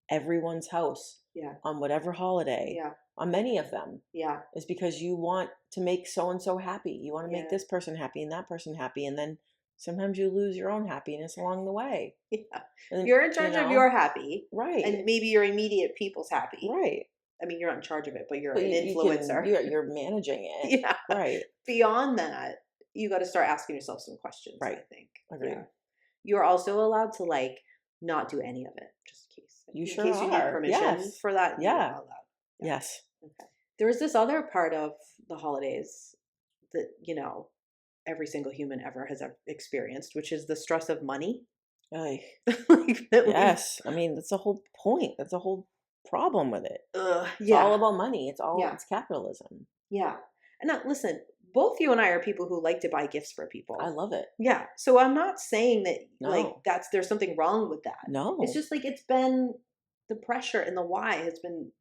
B: everyone's house
A: Yeah.
B: on whatever holiday.
A: Yeah.
B: On many of them.
A: Yeah.
B: Is because you want to make so and so happy. You want to
A: Yeah.
B: make this person happy and that person happy, and then sometimes you lose your own happiness along the way.
A: Yeah.
B: And,
A: You're in charge of your happy.
B: right,
A: And maybe your immediate people's happy.
B: right.
A: I mean, you're not in charge of it, but you're
B: But
A: an
B: you
A: influencer.
B: you're managing it.
A: Yeah.
B: Right.
A: Beyond that, you got to start asking yourself some questions,
B: Right.
A: I think.
B: Agreed.
A: Yeah. You're also allowed to like not do any of it, just in case.
B: You
A: in
B: sure
A: case you need
B: are.
A: permission
B: Yes.
A: for that. you're
B: Yeah.
A: allowed.
B: Yes.
A: Okay. There's this other part of the holidays that, you know, every single human ever has experienced, which is the stress of money.
B: Ay,
A: Like, that we-
B: yes. I mean, that's the whole point. That's the whole problem with it. It's
A: yeah.
B: all about money.
A: Yeah.
B: It's capitalism.
A: Yeah. And now, listen, both you and I are people who like to buy gifts for people.
B: I love it.
A: Yeah. So I'm not saying that like
B: No.
A: there's something wrong with that.
B: No.
A: It's just like it's been the pressure and the why has been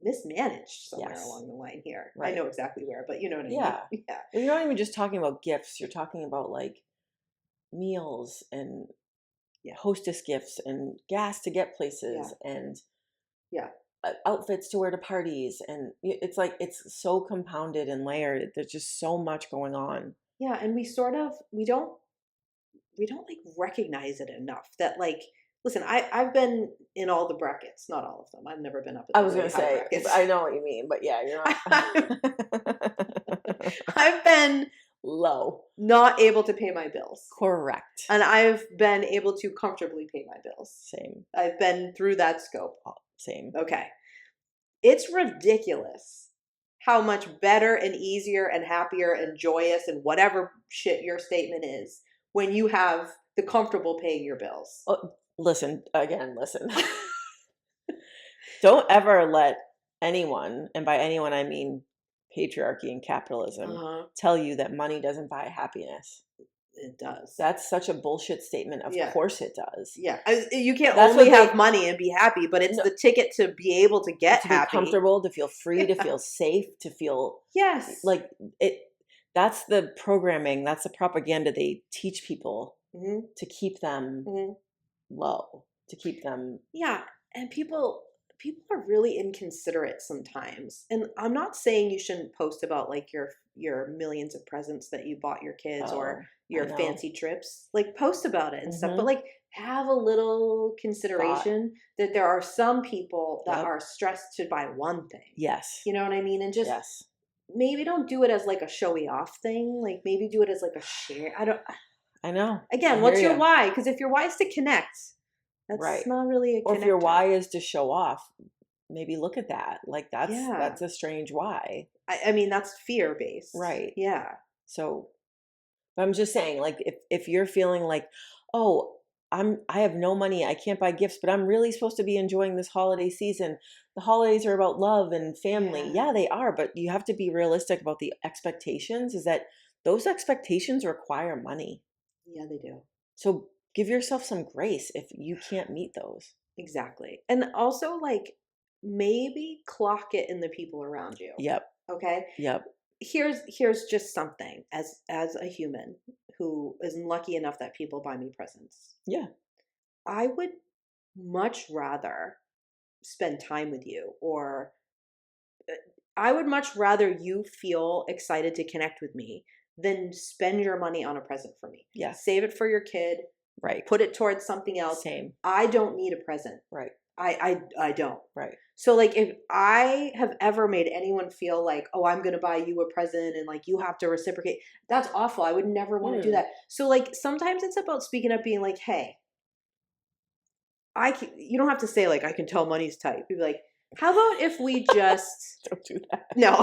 A: mismanaged somewhere
B: Yes.
A: along the line here. I
B: Right.
A: know exactly where, but you know what I
B: Yeah.
A: mean? Yeah.
B: Well, you're not even just talking about gifts. You're talking about like meals and
A: Yeah.
B: hostess gifts and gas to get places and
A: Yeah.
B: outfits to wear to parties. And it's like, it's so compounded and layered. There's just so much going on.
A: Yeah. And we don't like recognize it enough that like, listen, I've been in all the brackets, not all of them. I've never been up at
B: I
A: the
B: was
A: really
B: going to
A: high
B: say,
A: brackets.
B: I know what you mean, but yeah, you're not
A: I've been
B: low.
A: not able to pay my bills.
B: Correct.
A: And I've been able to comfortably pay my bills.
B: Same.
A: I've been through that scope.
B: Same.
A: Okay. It's ridiculous how much better and easier and happier and joyous and whatever shit your statement is when you have the comfortable paying your bills.
B: Oh, listen. Don't ever let anyone, and by anyone I mean patriarchy and capitalism, tell you that money doesn't buy happiness.
A: It does.
B: That's such a bullshit statement. Of
A: Yeah.
B: course it does.
A: Yeah. You can't
B: That's
A: only
B: what
A: have
B: they-
A: money and be happy, but it's
B: No.
A: the ticket to be able to get
B: To be
A: happy.
B: comfortable, to feel free, to
A: Yeah.
B: feel safe, to feel
A: Yes.
B: like it. That's the programming. That's the propaganda they teach people
A: hmm
B: to keep them
A: hmm
B: low to keep them.
A: Yeah, and people are really inconsiderate sometimes. And I'm not saying you shouldn't post about like your millions of presents that you bought your kids or
B: Oh, I
A: your
B: know.
A: fancy trips. Like post about it and stuff, but
B: Mhm.
A: like have a little consideration that there are some people that
B: Yep.
A: are stressed to buy one thing.
B: Yes.
A: You know what I mean? And just
B: Yes.
A: maybe don't do it as like a showy off thing. Like maybe do it as like a share.
B: I know.
A: Again,
B: I
A: what's
B: hear
A: your
B: ya.
A: why? Because if your why is to connect, that's
B: Right.
A: not really a
B: Or if your
A: connector.
B: why is to show off, maybe look at that. Like
A: Yeah.
B: that's a strange why.
A: I mean, that's fear based.
B: Right.
A: Yeah.
B: So but I'm just saying, like, if you're feeling like, oh, I have no money, I can't buy gifts, but I'm really supposed to be enjoying this holiday season. The holidays are about love and family.
A: Yeah.
B: Yeah, they are, but you have to be realistic about the expectations, is that those expectations require money.
A: Yeah, they do.
B: So give yourself some grace if you can't meet those.
A: Exactly. And also, like, maybe clock it in the people around you.
B: Yep.
A: Okay.
B: Yep.
A: Here's just something as a human who is lucky enough that people buy me presents.
B: Yeah.
A: I would much rather spend time with you, or I would much rather you feel excited to connect with me than spend your money on a present for me.
B: Yeah.
A: Save it for your kid,
B: Right.
A: put it towards something else.
B: Same.
A: I don't need a present.
B: Right.
A: I don't.
B: Right.
A: So like if I have ever made anyone feel like, oh, I'm gonna buy you a present and like you have to reciprocate, that's awful. I would never want to do that. So like sometimes it's about speaking up, being like, hey, you don't have to say like I can tell money's tight. Be like, how about if we just
B: Don't do that.
A: no?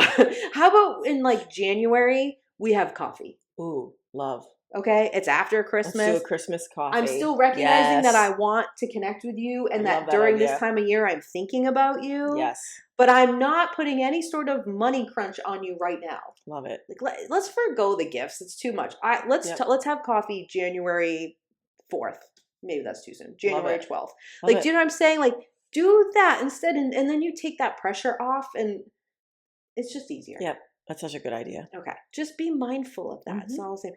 A: How about in like January we have coffee?
B: Ooh, love.
A: Okay, it's after
B: Let's
A: Christmas.
B: do a Christmas coffee.
A: I'm still recognizing that I
B: Yes.
A: want to connect with you and
B: I love
A: that
B: that
A: during this
B: idea.
A: time of year I'm thinking about you.
B: Yes.
A: But I'm not putting any sort of money crunch on you right now.
B: Love it.
A: Like let's forgo the gifts. It's too much. Let's
B: Yep.
A: let's have coffee January 4th. Maybe that's too soon. January
B: it.
A: 12th.
B: Love
A: Like,
B: it.
A: do you know what I'm saying? Like, do that instead, and then you take that pressure off, and it's just easier.
B: Yep. That's such a good idea.
A: Okay. Just be mindful of that. It's
B: Mhm.
A: all I'm saying.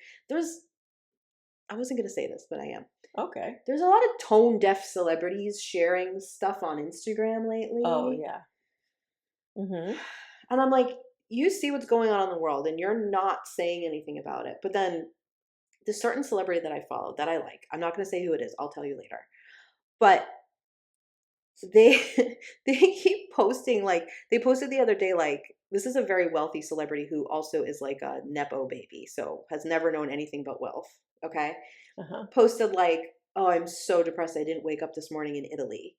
A: I wasn't going to say this, but I am.
B: Okay.
A: There's a lot of tone deaf celebrities sharing stuff on Instagram lately.
B: Oh yeah. Mm-hmm.
A: And I'm like, you see what's going on in the world and you're not saying anything about it. But then this certain celebrity that I follow that I like, I'm not going to say who it is. I'll tell you later. But they they keep posting, like they posted the other day, like this is a very wealthy celebrity who also is like a nepo baby, so has never known anything but wealth. Okay.
B: Uh-huh.
A: Posted like, oh, I'm so depressed I didn't wake up this morning in Italy.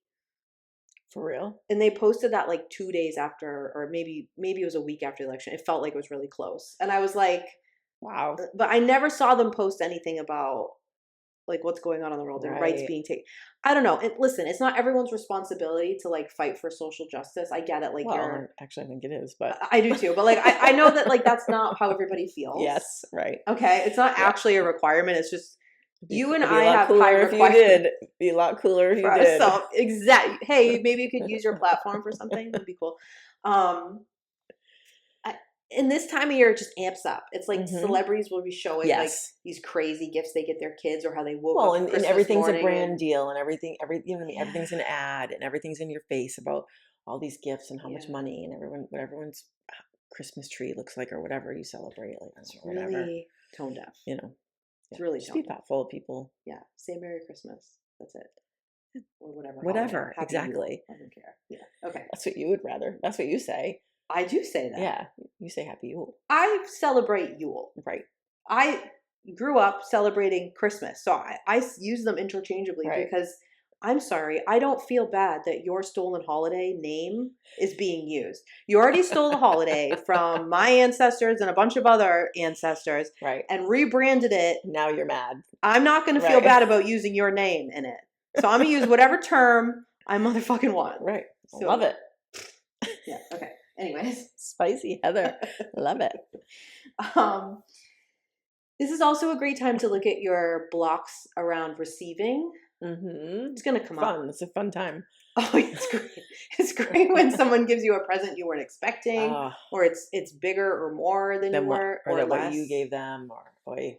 B: For real?
A: And they posted that like 2 days after, or maybe it was a week after the election. It felt like it was really close. And I was like,
B: Wow.
A: but I never saw them post anything about like what's going on in the world and rights
B: Right.
A: being taken. I don't know. And listen, it's not everyone's responsibility to like fight for social justice. I get it. Like
B: Well, actually, I think it is, but
A: I do too. But like, I know that like that's not how everybody feels.
B: yes, right.
A: Okay. It's not
B: Yeah.
A: actually a requirement. It's just you and
B: It'd be
A: I
B: a lot
A: have
B: cooler
A: high
B: if you
A: requirements
B: did. It'd be a lot cooler if you
A: for
B: did.
A: ourselves. Exactly. Hey, maybe you could use your platform for something. That'd be cool. In this time of year, it just amps up. It's like
B: Mhm.
A: celebrities will be showing like
B: Yes.
A: these crazy gifts they get their kids, or how they woke
B: Well,
A: up.
B: and
A: Christmas
B: everything's a
A: morning
B: brand
A: and-
B: deal, and everything, you know what I mean?
A: Yeah.
B: Everything's an ad, and everything's in your face about all these gifts and how much
A: Yeah.
B: money and what everyone's Christmas tree looks like or whatever you celebrate, like
A: It's
B: whatever.
A: really tone deaf.
B: You know,
A: It's really
B: just be
A: tone deaf.
B: thoughtful of people.
A: Yeah. Say Merry Christmas. That's it. Or whatever.
B: Whatever,
A: holiday. Happy
B: exactly.
A: Yule. I don't care. Yeah. Okay.
B: That's what you would rather. That's what you say.
A: I do say that.
B: Yeah, you say Happy Yule,
A: I celebrate Yule.
B: right?
A: I grew up celebrating Christmas, so I use them interchangeably
B: Right.
A: because I'm sorry, I don't feel bad that your stolen holiday name is being used. You already stole the holiday from my ancestors and a bunch of other ancestors
B: Right.
A: and rebranded it.
B: Now you're mad.
A: I'm not going to feel
B: Right.
A: bad about using your name in it. So I'm going to use whatever term I motherfucking want.
B: Right.
A: So-
B: Love it.
A: Yeah, okay. Anyways.
B: Spicy Heather. Love it.
A: This is also a great time to look at your blocks around receiving.
B: Mm-hmm.
A: It's going to come up.
B: Fun. It's a fun time.
A: Oh, it's great. It's great when someone gives you a present you weren't expecting,
B: Ah,
A: or it's bigger or more than
B: then
A: you
B: what,
A: were,
B: or
A: or
B: that
A: less.
B: what you gave them, or boy.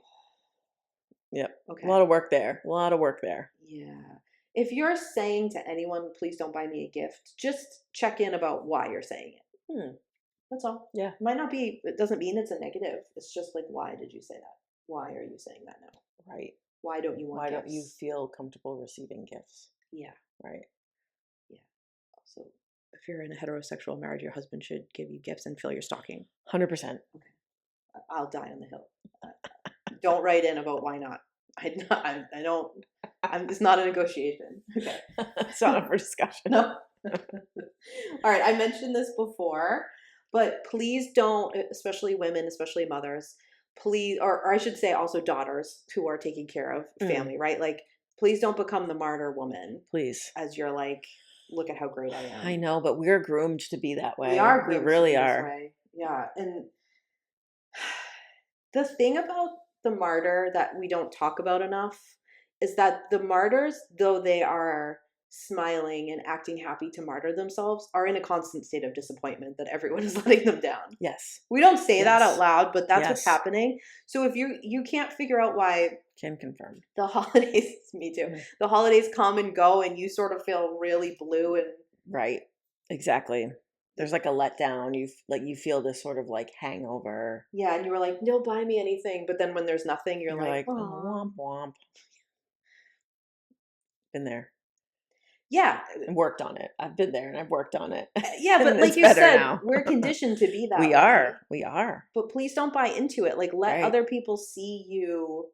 B: Yep.
A: Okay.
B: A lot of work there. A lot of work there.
A: Yeah. if you're saying to anyone, please don't buy me a gift, just check in about why you're saying it.
B: Hmm.
A: That's all.
B: Yeah.
A: Might not be, it doesn't mean it's a negative. It's just like, why did you say that? Why are you saying that now?
B: Right.
A: Why don't you want
B: Why
A: gifts?
B: don't you feel comfortable receiving gifts?
A: Yeah.
B: Right.
A: So if you're in a heterosexual marriage, your husband should give you gifts and fill your stocking.
B: 100%.
A: I'll die on the hill. Don't write in about why not. I don't. It's not a negotiation. Okay.
B: It's not up for discussion.
A: No. All right. I mentioned this before, but please don't, especially women, especially mothers, please, or I should say also daughters who are taking care of family, right? Like, please don't become the martyr woman
B: Please.
A: as you're like, look at how great I am.
B: I know, but we're groomed to be that way.
A: We are.
B: We
A: groomed
B: really
A: to be this
B: are.
A: way. Yeah. And the thing about the martyr that we don't talk about enough is that the martyrs, though they are smiling and acting happy to martyr themselves, are in a constant state of disappointment that everyone is letting them down.
B: Yes.
A: We don't say that
B: Yes.
A: out loud, but that's what's
B: Yes.
A: happening. So if you can't figure out why
B: Can confirm.
A: the holidays, me too,
B: Mm.
A: the holidays come and go and you sort of feel really blue and
B: Right. Exactly. There's like a letdown. You feel this sort of like hangover.
A: yeah, and you were like, don't buy me anything. But then when there's nothing, you're like,
B: oh,
A: "Aw."
B: womp womp. Been there
A: Yeah.
B: and worked on it. I've been there and I've worked on it.
A: Yeah, but
B: And
A: like
B: it's
A: you
B: better
A: said,
B: now.
A: we're conditioned to be that
B: We
A: way.
B: are. We are.
A: But please don't buy into it. Like, let
B: Right.
A: other people see you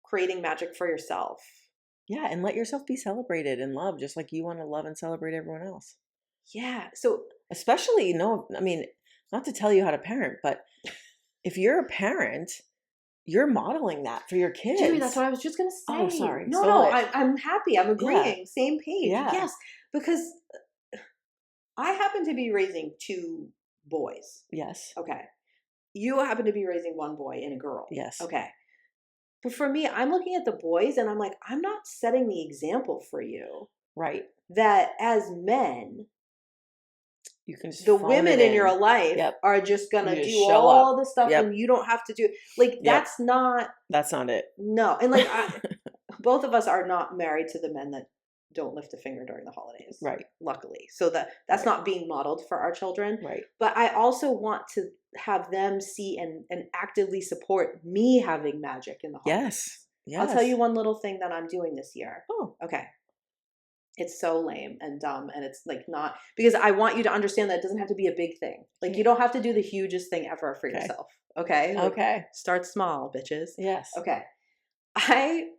A: creating magic for yourself.
B: Yeah, and let yourself be celebrated and loved just like you want to love and celebrate everyone else.
A: Yeah. So,
B: Especially, I mean, not to tell you how to parent, but if you're a parent, you're modeling that for your kids.
A: Judy, that's what I was just going to say.
B: Oh, sorry.
A: No,
B: Stole
A: no,
B: it.
A: I'm happy. I'm agreeing. Same page.
B: Yeah.
A: Yes. Because I happen to be raising 2 boys.
B: Yes.
A: Okay. You happen to be raising 1 boy and a girl.
B: Yes.
A: Okay. But for me, I'm looking at the boys and I'm like, I'm not setting the example for you
B: Right.
A: that as men,
B: You can just
A: the
B: phone
A: women
B: it
A: in your life
B: Yep.
A: are just gonna
B: You just
A: do
B: show
A: all
B: up.
A: the stuff
B: Yep.
A: and you don't have to do like that's not
B: That's not it.
A: no. And like both of us are not married to the men that don't lift a finger during the holidays.
B: Right.
A: Luckily. So that's
B: Right.
A: not being modeled for our children.
B: Right.
A: But I also want to have them see and actively support me having magic in the holidays.
B: Yes. Yes.
A: I'll tell you one little thing that I'm doing this year.
B: Oh.
A: Okay. It's so lame and dumb and it's like not because I want you to understand that it doesn't have to be a big thing. Like you don't have to do the hugest thing ever for
B: Okay.
A: yourself. Okay? Like,
B: Okay.
A: start small, bitches.
B: Yes.
A: Okay. I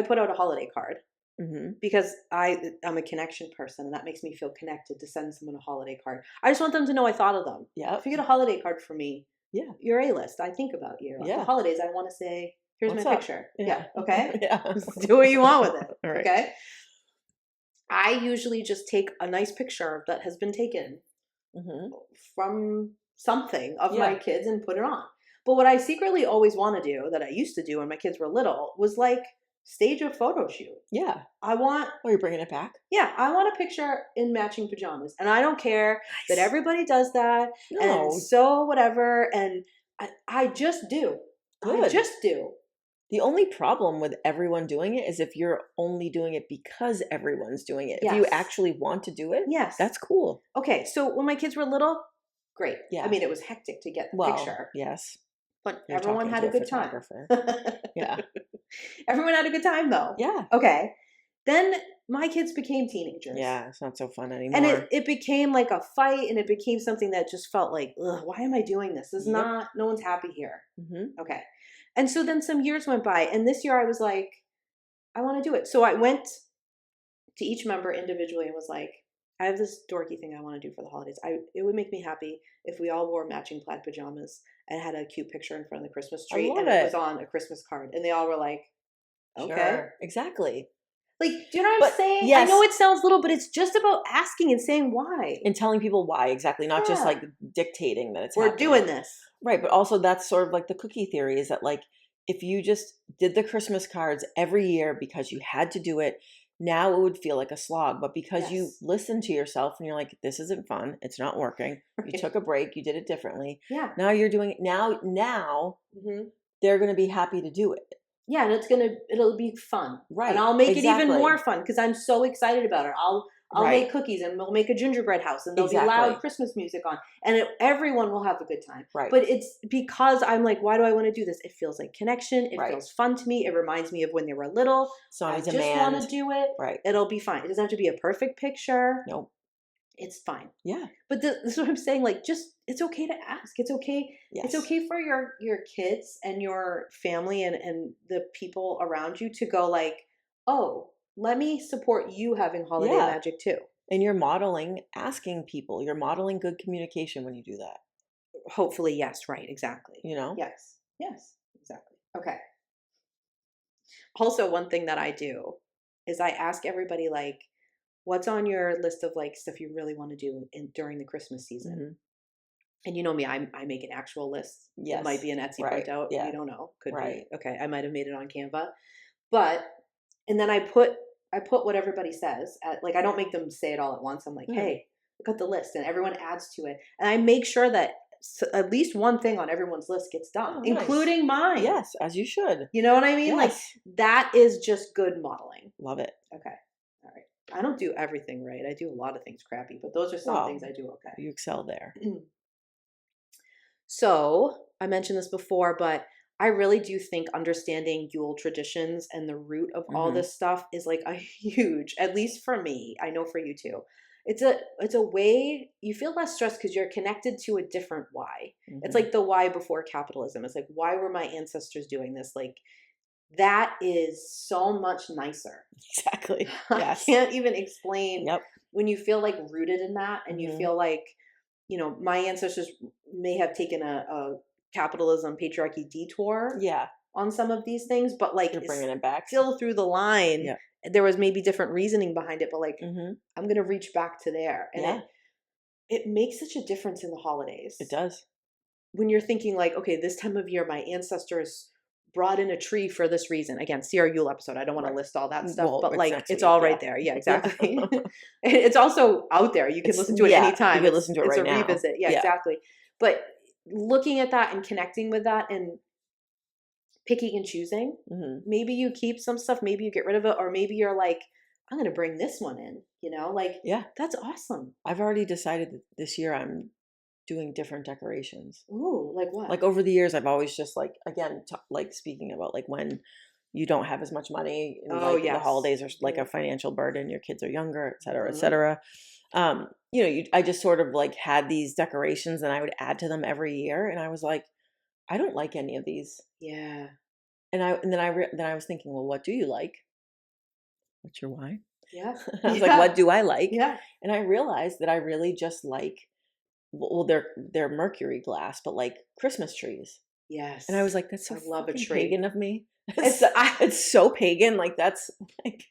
A: put out a holiday card
B: Mm-hmm.
A: because I'm a connection person and that makes me feel connected to send someone a holiday card. I just want them to know I thought of them.
B: Yep.
A: If you get a holiday card from me,
B: Yeah.
A: you're A-list. I think about you.
B: Yeah.
A: The holidays, I want to say, here's
B: What's
A: my
B: up?
A: picture.
B: Yeah.
A: Okay?
B: Yeah.
A: Do what you want with it.
B: All right.
A: Okay? I usually just take a nice picture that has been taken
B: Mm-hmm.
A: from something of
B: Yeah.
A: my kids and put it on. But what I secretly always want to do, that I used to do when my kids were little, was like stage a photo shoot.
B: Yeah.
A: I want
B: Oh, you're bringing it back?
A: I want a picture in matching pajamas. And I don't care that
B: Nice.
A: everybody does that.
B: No.
A: And so whatever. And I just do. I
B: Good.
A: just do.
B: The only problem with everyone doing it is if you're only doing it because everyone's doing it. If you
A: Yes.
B: actually want to do it,
A: Yes.
B: that's cool.
A: Okay. So when my kids were little, great.
B: Yeah.
A: I mean, it was hectic to get the
B: Well,
A: picture.
B: yes.
A: But
B: You're
A: everyone
B: talking
A: had
B: to
A: a good time.
B: photographer. Yeah.
A: Everyone had a good time though.
B: Yeah.
A: Okay. Then my kids became teenagers.
B: Yeah. It's not so fun anymore.
A: And it became like a fight and it became something that just felt like, ugh, why am I doing this? This is
B: Yep.
A: not, no one's happy here.
B: Mm-hmm.
A: Okay. And so then some years went by and this year I was like, I want to do it. So I went to each member individually and was like, I have this dorky thing I want to do for the holidays. It would make me happy if we all wore matching plaid pajamas and had a cute picture in front of the Christmas
B: I
A: tree
B: love
A: and
B: it.
A: it was on a Christmas card. And they all were like, okay.
B: Sure. Exactly.
A: Like, do you know what I'm
B: But,
A: saying?
B: yes.
A: I know it sounds little, but it's just about asking and saying why.
B: And telling people why exactly, not just
A: Yeah.
B: like dictating that it's
A: We're
B: happening.
A: doing this.
B: Right, but also that's sort of like the cookie theory is that like if you just did the Christmas cards every year because you had to do it, now it would feel like a slog. But because you
A: Yes.
B: listen to yourself and you're like, this isn't fun, it's not working. You
A: Right.
B: took a break, you did it differently.
A: Yeah.
B: Now you're doing it. Now
A: hmm
B: they're going to be happy to do it.
A: Yeah, and it'll be fun.
B: Right,
A: And I'll make it even
B: exactly.
A: more fun because I'm so excited about it. I'll
B: Right.
A: make cookies and we'll make a gingerbread house and there'll be loud
B: Exactly.
A: Christmas music on and everyone will have a good time.
B: Right.
A: But it's because I'm like, why do I want to do this? It feels like connection. It
B: Right.
A: feels fun to me. It reminds me of when they were little.
B: It's not
A: I
B: a
A: just
B: demand.
A: want to do it.
B: Right.
A: It'll be fine. It doesn't have to be a perfect picture.
B: Nope.
A: It's fine.
B: Yeah.
A: But this is what I'm saying. Like, just it's okay to ask. It's okay.
B: Yes.
A: It's okay for your kids and your family and the people around you to go like, oh, let me support you having holiday
B: Yeah.
A: magic too.
B: And you're modeling asking people. You're modeling good communication when you do that.
A: Hopefully, yes, right, exactly.
B: You know?
A: Yes, exactly. Okay. Also, one thing that I do is I ask everybody like, what's on your list of like stuff you really want to do during the Christmas season?
B: Mhm.
A: And you know me, I make an actual list.
B: Yes.
A: It might be an Etsy
B: Right.
A: printout.
B: Yeah.
A: You don't know. Could
B: Right.
A: be. Okay. I might have made it on Canva. But and then I put what everybody says at, like I don't make them say it all at once. I'm like,
B: Mhm.
A: hey, look at the list, and everyone adds to it. And I make sure that at least one thing on everyone's list gets done,
B: Oh, nice.
A: including mine.
B: Yes, as you should.
A: You know what I mean? Like
B: Yes.
A: that is just good modeling.
B: Love it.
A: Okay. All right. I don't do everything right. I do a lot of things crappy, but those are some
B: Well,
A: things I do okay.
B: You excel there.
A: So I mentioned this before, but I really do think understanding Yule traditions and the root of all
B: Mhm.
A: this stuff is like a huge, at least for me, I know for you too. It's a way you feel less stressed because you're connected to a different why. It's
B: Mhm.
A: like the why before capitalism. It's like, why were my ancestors doing this? Like that is so much nicer.
B: Exactly. Yes.
A: I can't even explain
B: Yep.
A: when you feel like rooted in that and you
B: Mhm.
A: feel like, you know, my ancestors may have taken a capitalism patriarchy detour
B: Yeah.
A: on some of these things, but like
B: You're
A: it's
B: bringing it back.
A: still through the line.
B: Yeah.
A: There was maybe different reasoning behind it, but like
B: Mm-hmm.
A: I'm gonna reach back to there, and
B: Yeah.
A: it makes such a difference in the holidays.
B: It does.
A: When you're thinking like, okay, this time of year, my ancestors brought in a tree for this reason. Again, see our Yule episode. I don't want to
B: Right.
A: list all that stuff,
B: Well,
A: but
B: it's
A: like
B: next
A: it's
B: week,
A: all right
B: yeah.
A: there. Yeah, exactly. It's also out there. You can listen to it
B: yeah,
A: anytime.
B: you can listen to it
A: it's
B: right
A: a
B: now.
A: revisit. Yeah,
B: Yeah.
A: exactly. But looking at that and connecting with that and picking and choosing,
B: Mm-hmm.
A: maybe you keep some stuff, maybe you get rid of it, or maybe you're like, I'm going to bring this one in, you know, like,
B: Yeah.
A: that's awesome.
B: I've already decided that this year I'm doing different decorations.
A: Ooh, like what?
B: Like over the years, I've always just like, again, like speaking about like when you don't have as much money and
A: Oh,
B: like the
A: yes.
B: holidays are like
A: Mhm.
B: a financial burden, your kids are younger, et cetera, et
A: Mhm.
B: cetera. You know, I just sort of like had these decorations and I would add to them every year. And I was like, I don't like any of these.
A: Yeah.
B: And then I was thinking, well, what do you like? What's your why?
A: Yeah.
B: I was
A: Yeah.
B: like, what do I like?
A: Yeah.
B: And I realized that I really just like, well, they're mercury glass, but like Christmas trees.
A: Yes.
B: And I was like, that's so
A: I love a
B: fucking
A: tree.
B: pagan of me.
A: It's-
B: It's so pagan. Like that's like,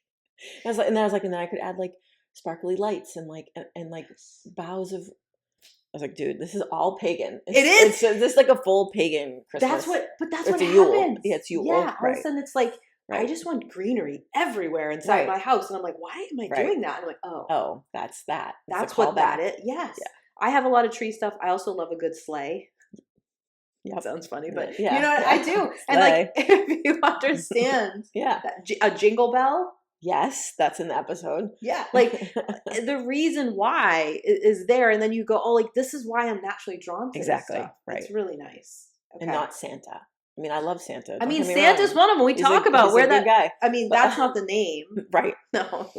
B: I was like, and then I was like, and then I could add like sparkly lights and like and like boughs of. I was like, dude, this is all pagan.
A: It is.
B: It's just like a full pagan Christmas.
A: That's what
B: It's
A: what
B: a Yule.
A: happens.
B: Yeah, it's Yule,
A: Yeah. All of
B: right.
A: a sudden it's like, I
B: Right.
A: just want greenery everywhere inside
B: Right.
A: my house. And I'm like, why am I
B: Right.
A: doing that? And I'm like,
B: Oh, that's that.
A: that's
B: the
A: what that
B: callback.
A: is. Yes.
B: Yeah.
A: I have a lot of tree stuff. I also love a good sleigh.
B: Yep.
A: Sounds funny, but
B: Yeah.
A: you know what I do. And like, if you understand
B: Yeah.
A: that a jingle bell,
B: Yes, that's in the episode.
A: yeah, like the reason why is there, and then you go, oh, like this is why I'm naturally drawn to
B: Exactly,
A: this stuff.
B: right.
A: It's really nice. Okay.
B: And not Santa. I mean, I love Santa.
A: I
B: don't
A: mean,
B: get me
A: Santa's
B: wrong.
A: one of them. We
B: He's
A: talk
B: a-
A: about
B: he's
A: where
B: a good
A: that.
B: guy.
A: I mean, that's not the name.
B: Right.
A: No.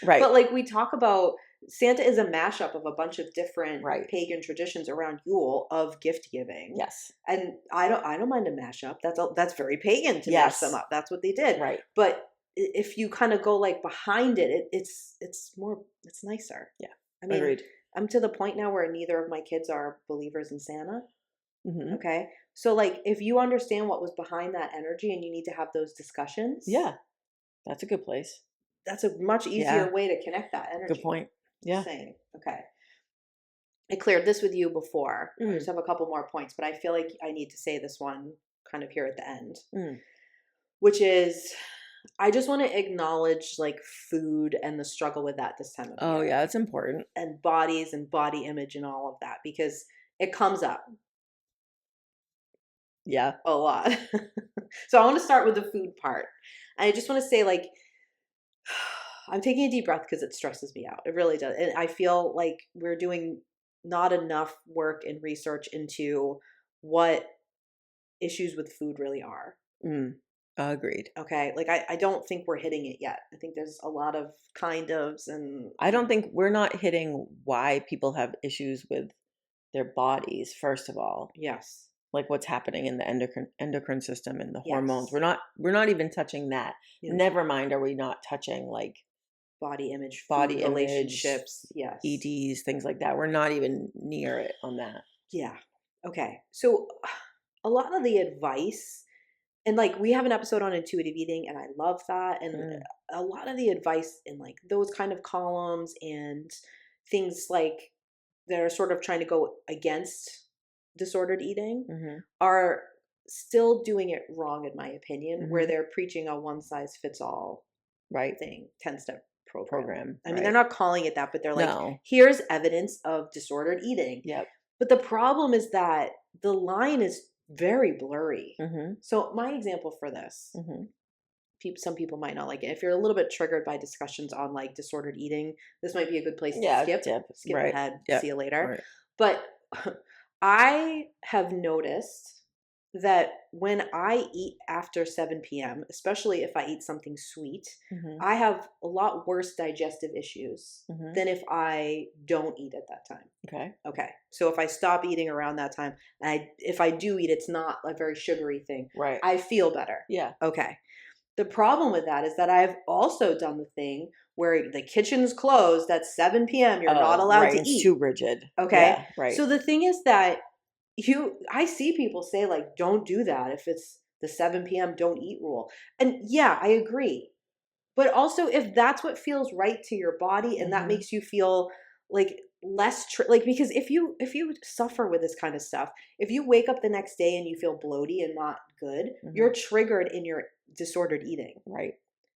B: Right.
A: But like we talk about, Santa is a mashup of a bunch of different
B: Right.
A: pagan traditions around Yule of gift giving.
B: Yes.
A: And I don't mind a mashup. That's very pagan to
B: Yes.
A: mash them up. That's what they did.
B: Right.
A: But if you kind of go like behind it, it's nicer.
B: Yeah.
A: I mean,
B: Agreed.
A: I'm to the point now where neither of my kids are believers in Santa.
B: Hmm.
A: Okay. So like if you understand what was behind that energy and you need to have those discussions.
B: Yeah. That's a good place.
A: That's a much easier
B: Yeah.
A: way to connect that energy.
B: Good point. Yeah.
A: Saying. Okay. I cleared this with you before. I
B: Mm.
A: just have a couple more points, but I feel like I need to say this one kind of here at the end,
B: Mm.
A: which is I just want to acknowledge like food and the struggle with that this time of
B: Oh,
A: year.
B: yeah. It's important.
A: And bodies and body image and all of that because it comes up.
B: Yeah.
A: a lot. So I want to start with the food part. I just want to say, like, I'm taking a deep breath because it stresses me out. It really does. And I feel like we're doing not enough work and research into what issues with food really are.
B: Agreed.
A: Okay. Like, I don't think we're hitting it yet. I think there's a lot of kind ofs and
B: I don't think we're not hitting why people have issues with their bodies, first of all.
A: yes.
B: Like what's happening in the endocrine system and the hormones.
A: Yes.
B: We're not even touching that.
A: Yeah.
B: Never mind, are we not touching like
A: Body image,
B: body
A: food
B: image,
A: relationships. Yes.
B: EDs, things like that. We're not even near it on that.
A: Yeah. Okay. So a lot of the advice, and like we have an episode on intuitive eating, and I love that. And a lot of the advice in like those kind of columns and things like that are sort of trying to go against disordered eating are still doing it wrong, in my opinion, where they're preaching a one size fits all
B: Right.
A: thing, 10-step program.
B: Program.
A: I mean,
B: right.
A: they're not calling it that, but they're like,
B: No.
A: here's evidence of disordered eating.
B: Yep.
A: But the problem is that the line is very blurry.
B: Mm-hmm.
A: So my example for this,
B: Mm-hmm.
A: some people might not like it. If you're a little bit triggered by discussions on like disordered eating, this might be a good place to skip
B: right.
A: ahead,
B: Yep.
A: see you later.
B: Right.
A: But I have noticed that when I eat after 7 p.m., especially if I eat something sweet, I have a lot worse digestive issues than if I don't eat at that time.
B: Okay.
A: Okay. So if I stop eating around that time, and if I do eat, it's not a very sugary thing.
B: Right.
A: I feel better.
B: Yeah.
A: Okay. The problem with that is that I've also done the thing where the kitchen's closed at 7 p.m. You're not allowed
B: right.
A: to
B: It's
A: eat.
B: too rigid.
A: Okay.
B: Yeah, right.
A: So the thing is that I see people say like, don't do that. If it's the 7 p.m. don't eat rule. And yeah, I agree. But also if that's what feels right to your body and that makes you feel like less like, because if you suffer with this kind of stuff, if you wake up the next day and you feel bloaty and not good, you're triggered in your disordered eating.
B: Right.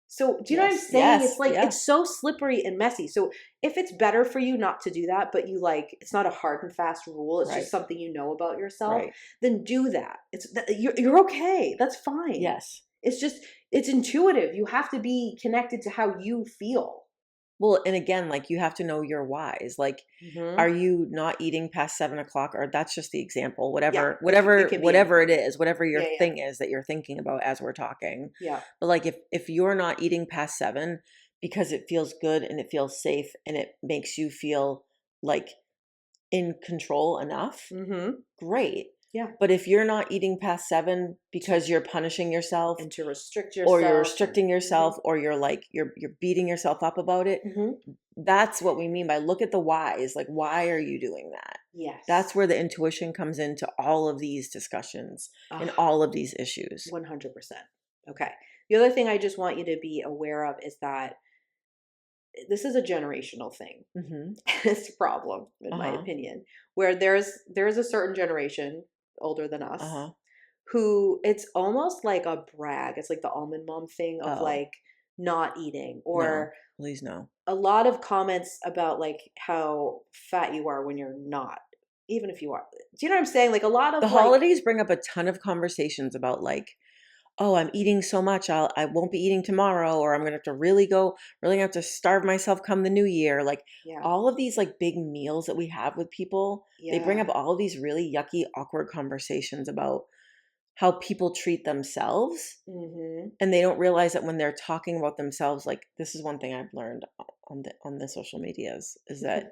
A: So do you know what I'm saying?
B: Yes,
A: It's like, it's so slippery and messy. So if it's better for you not to do that, but you like, it's not a hard and fast rule. It's just something you know about yourself.
B: Right.
A: Then do that. You're okay. That's fine.
B: Yes.
A: It's just, it's intuitive. You have to be connected to how you feel.
B: Well, and again, like you have to know your whys. Like, are you not eating past 7 o'clock? Or that's just the example. Whatever it is, whatever your thing is that you're thinking about as we're talking.
A: Yeah.
B: But like, if you're not eating past 7 because it feels good and it feels safe and it makes you feel like in control enough, great.
A: Yeah.
B: But if you're not eating past 7 because you're punishing yourself
A: and to restrict yourself,
B: or you're restricting yourself, or you're like, you're beating yourself up about it. That's what we mean by look at the whys. Like, why are you doing that?
A: Yes.
B: That's where the intuition comes into all of these discussions and all of these issues.
A: 100%. Okay. The other thing I just want you to be aware of is that this is a generational thing. It's a problem, in my opinion, where there's a certain generation older than us who it's almost like a brag. It's like the almond mom thing of like not eating, or
B: please no.
A: A lot of comments about like how fat you are when you're not, even if you are. Do you know what I'm saying? Like a lot of
B: the holidays bring up a ton of conversations about like, oh, I'm eating so much, I won't be eating tomorrow, or I'm gonna have to really have to starve myself come the new year. Like all of these like big meals that we have with people, they bring up all of these really yucky, awkward conversations about how people treat themselves. And they don't realize that when they're talking about themselves, like this is one thing I've learned on the social medias is that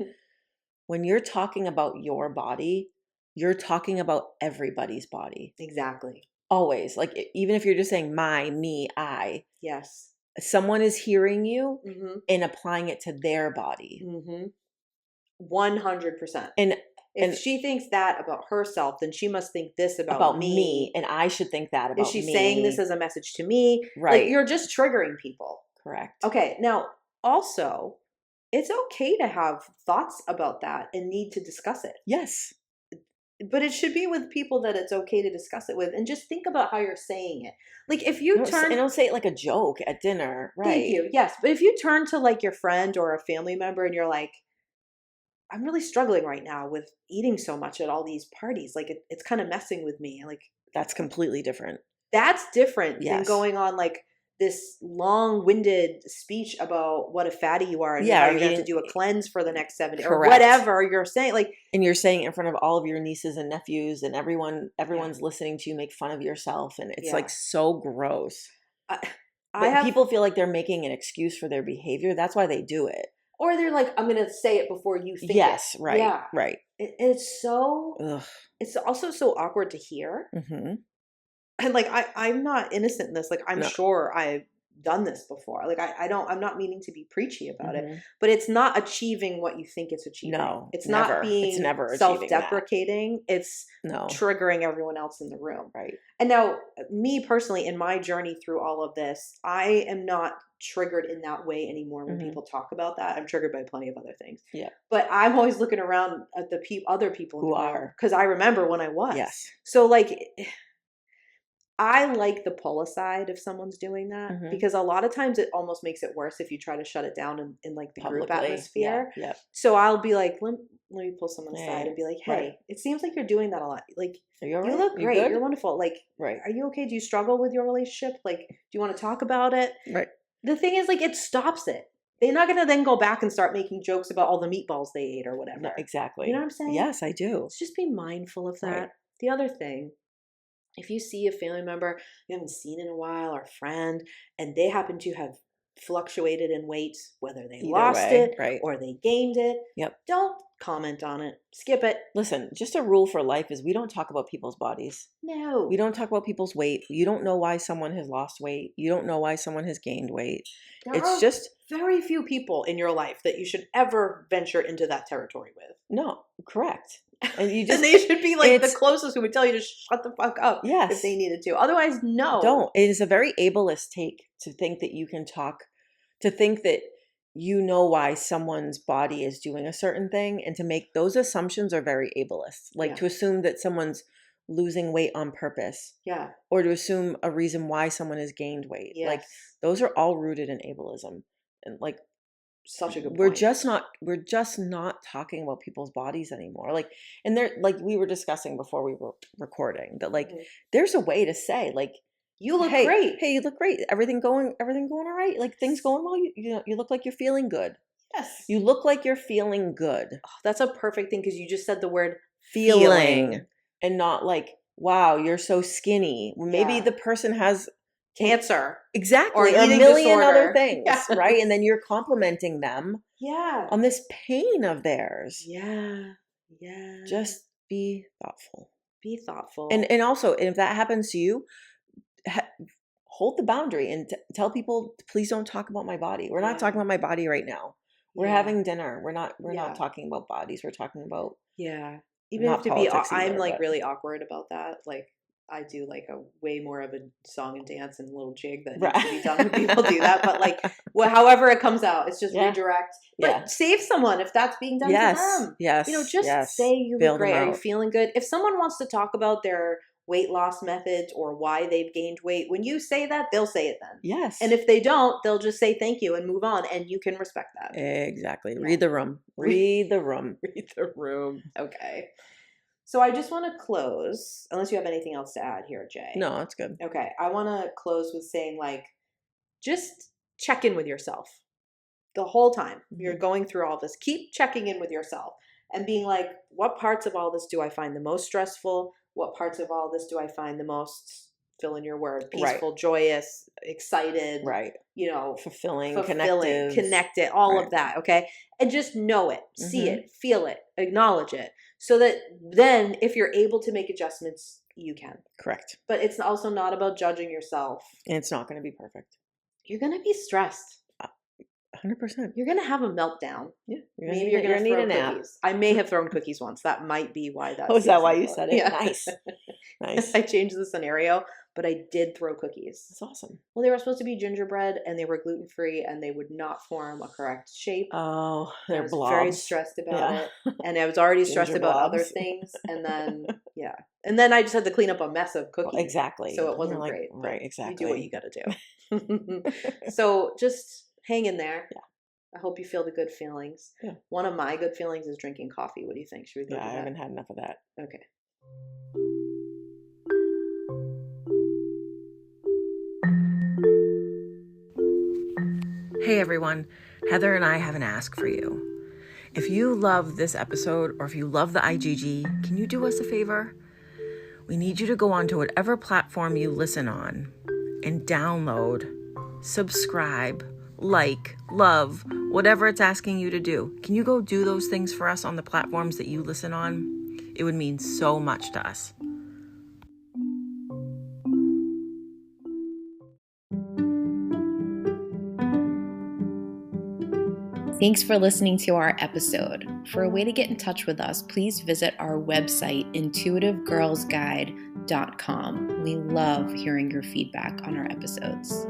B: when you're talking about your body, you're talking about everybody's body.
A: Exactly.
B: Always. Like, even if you're just saying my, me, I.
A: Yes.
B: Someone is hearing you and applying it to their body.
A: 100%.
B: And
A: if she thinks that about herself, then she must think this about me.
B: And I should think that about me.
A: Is she saying this as a message to me?
B: Right.
A: Like, you're just triggering people.
B: Correct.
A: Okay. Now, also, it's okay to have thoughts about that and need to discuss it.
B: Yes.
A: But it should be with people that it's okay to discuss it with, and just think about how you're saying it. Like if you
B: don't say it like a joke at dinner, right?
A: Thank you. Yes, but if you turn to like your friend or a family member and you're like, I'm really struggling right now with eating so much at all these parties. Like it's kind of messing with me. Like
B: That's completely different.
A: that's different than
B: Yes.
A: going on like this long-winded speech about what a fatty you are and
B: Yeah,
A: how
B: or
A: you're going to have to
B: eating-
A: do a cleanse for the next 7 days or
B: Correct.
A: whatever you're saying. Like,
B: And you're saying it in front of all of your nieces and nephews, and everyone's listening to you make fun of yourself, and it's
A: Yeah.
B: like so gross.
A: I
B: But
A: have
B: people feel like they're making an excuse for their behavior. That's why they do it.
A: or they're like, I'm going to say it before you think
B: Yes,
A: it.
B: right,
A: Yeah.
B: right.
A: It's so,
B: Ugh.
A: it's also so awkward to hear.
B: Hmm.
A: And like, I'm not innocent in this. Like, I'm
B: No.
A: sure I've done this before. Like, I'm not meaning to be preachy about it,
B: Mhm.
A: but it's not achieving what you think it's achieving.
B: No,
A: it's
B: never.
A: not being
B: It's never achieving that.
A: self-deprecating. It's
B: No,
A: triggering everyone else in the room.
B: right.
A: And now, me personally, in my journey through all of this, I am not triggered in that way anymore when
B: Mhm.
A: people talk about that. I'm triggered by plenty of other things.
B: Yeah.
A: But I'm always looking around at the other people
B: Who are.
A: because I remember when I was.
B: Yes.
A: So like, I like the pull aside if someone's doing that
B: Mhm.
A: because a lot of times it almost makes it worse if you try to shut it down in like the group
B: Publicly.
A: atmosphere.
B: Yeah.
A: So I'll be like, let me pull someone aside
B: Hey,
A: and be like, hey,
B: right.
A: it seems like you're doing that a lot. Like,
B: Are you all right?
A: you look great.
B: Good?
A: You're wonderful. Like,
B: Right.
A: are you okay? Do you struggle with your relationship? Like, do you want to talk about it?
B: Right.
A: The thing is, like, it stops it. They're not going to then go back and start making jokes about all the meatballs they ate or whatever.
B: No, exactly.
A: You know what I'm saying?
B: Yes, I do.
A: Let's just be mindful of that.
B: Right.
A: The other thing, if you see a family member you haven't seen in a while or a friend, and they happen to have fluctuated in weight, whether they
B: Either
A: lost
B: way,
A: it
B: right.
A: or they gained it,
B: Yep.
A: don't comment on it. Skip it.
B: Listen, just a rule for life is we don't talk about people's bodies.
A: No.
B: We don't talk about people's weight. You don't know why someone has lost weight. You don't know why someone has gained weight.
A: There
B: It's
A: are
B: just
A: very few people in your life that you should ever venture into that territory with.
B: no, correct. And you just
A: And they should be like the
B: it's-
A: closest who would tell you to shut the fuck up
B: Yes.
A: if they needed to. Otherwise, no.
B: don't. It is a very ableist take to think that you can talk, to think that you know why someone's body is doing a certain thing, and to make those assumptions are very ableist. Like
A: Yeah.
B: to assume that someone's losing weight on purpose,
A: Yeah.
B: or to assume a reason why someone has gained weight.
A: Yes.
B: Like those are all rooted in ableism. And like
A: Such a good
B: we're
A: point.
B: just not talking about people's bodies anymore. Like, and they're like we were discussing before we were recording that like
A: Mhm.
B: there's a way to say like
A: You look
B: hey,
A: great.
B: hey, you look great. Everything going all right. Like things going well. You look like you're feeling good.
A: Yes.
B: You look like you're feeling good.
A: That's a perfect thing because you just said the word
B: Feeling. And not like, wow, you're so skinny. Well, maybe
A: Yeah.
B: the person has
A: cancer.
B: exactly
A: Or
B: a
A: eating
B: million other
A: disorder.
B: things,
A: Yes.
B: right? And then you're complimenting them
A: Yeah.
B: on this pain of theirs.
A: Yeah. Yeah.
B: Just be thoughtful.
A: be thoughtful.
B: And also, if that happens to you, hold the boundary and tell people, please don't talk about my body. We're not
A: Yeah.
B: talking about my body right now. We're
A: Yeah.
B: having dinner. We're
A: Yeah.
B: not talking about bodies. We're talking about
A: Yeah. Even
B: not
A: if to be,
B: politics
A: I'm
B: either,
A: like
B: but-
A: really awkward about that. Like I do like a way more of a song and dance and little jig that
B: Right.
A: needs to be done when people do that. But like, well, however it comes out, it's just
B: Yeah.
A: redirect. But
B: Yeah.
A: save someone if that's being done to
B: yes,
A: them.
B: yes,
A: You know, just
B: yes.
A: say you
B: Bail
A: look
B: them
A: great. Are you
B: out.
A: feeling good? If someone wants to talk about their weight loss methods or why they've gained weight, when you say that, they'll say it then.
B: Yes.
A: And if they don't, they'll just say thank you and move on, and you can respect that.
B: Exactly.
A: Yeah.
B: Read the room. Read the room.
A: Read the room. Okay. So I just want to close, unless you have anything else to add here, Jay.
B: No, it's good.
A: Okay. I want to close with saying, like, just check in with yourself the whole time you're going through all this. Keep checking in with yourself and being like, what parts of all this do I find the most stressful? What parts of all this do I find the most, fill in your word,
B: Right.
A: peaceful, joyous, excited,
B: Right.
A: you know,
B: Fulfilling,
A: fulfilling,
B: connective.
A: connected, all
B: Right.
A: of that, okay? And just know it, see
B: Mhm.
A: it, feel it, acknowledge it, so that then if you're able to make adjustments, you can.
B: Correct.
A: But it's also not about judging yourself.
B: And it's not going to be perfect.
A: You're going to be stressed.
B: 100%.
A: You're going to have a meltdown.
B: Yeah.
A: Maybe you're going to
B: need
A: throw
B: a nap.
A: cookies. I may have thrown cookies once. That might be why that.
B: Oh, is that why
A: season
B: you
A: was.
B: said it?
A: Yeah.
B: Nice. Nice.
A: I changed the scenario, but I did throw cookies.
B: That's awesome.
A: Well, they were supposed to be gingerbread, and they were gluten free, and they would not form a correct shape.
B: Oh,
A: I
B: they're
A: was
B: blobs.
A: very stressed about
B: Yeah.
A: it, and I was already stressed
B: Ginger
A: about other
B: blobs.
A: things. And then, yeah, and then I just had to clean up a mess of cookies.
B: Well, exactly.
A: So it
B: And
A: wasn't
B: you're like,
A: great. but
B: Right, exactly.
A: You do what you got to do. So just hang in there.
B: Yeah.
A: I hope you feel the good feelings.
B: Yeah.
A: One of my good feelings is drinking coffee. What do you think? Should we go
B: Yeah,
A: do
B: I
A: that?
B: haven't had enough of that.
A: Okay.
E: Hey everyone, Heather and I have an ask for you. If you love this episode or if you love the IGG, can you do us a favor? We need you to go onto whatever platform you listen on and download, subscribe, like, love, whatever it's asking you to do. Can you go do those things for us on the platforms that you listen on? It would mean so much to us.
C: Thanks for listening to our episode. For a way to get in touch with us, please visit our website, intuitivegirlsguide.com. We love hearing your feedback on our episodes.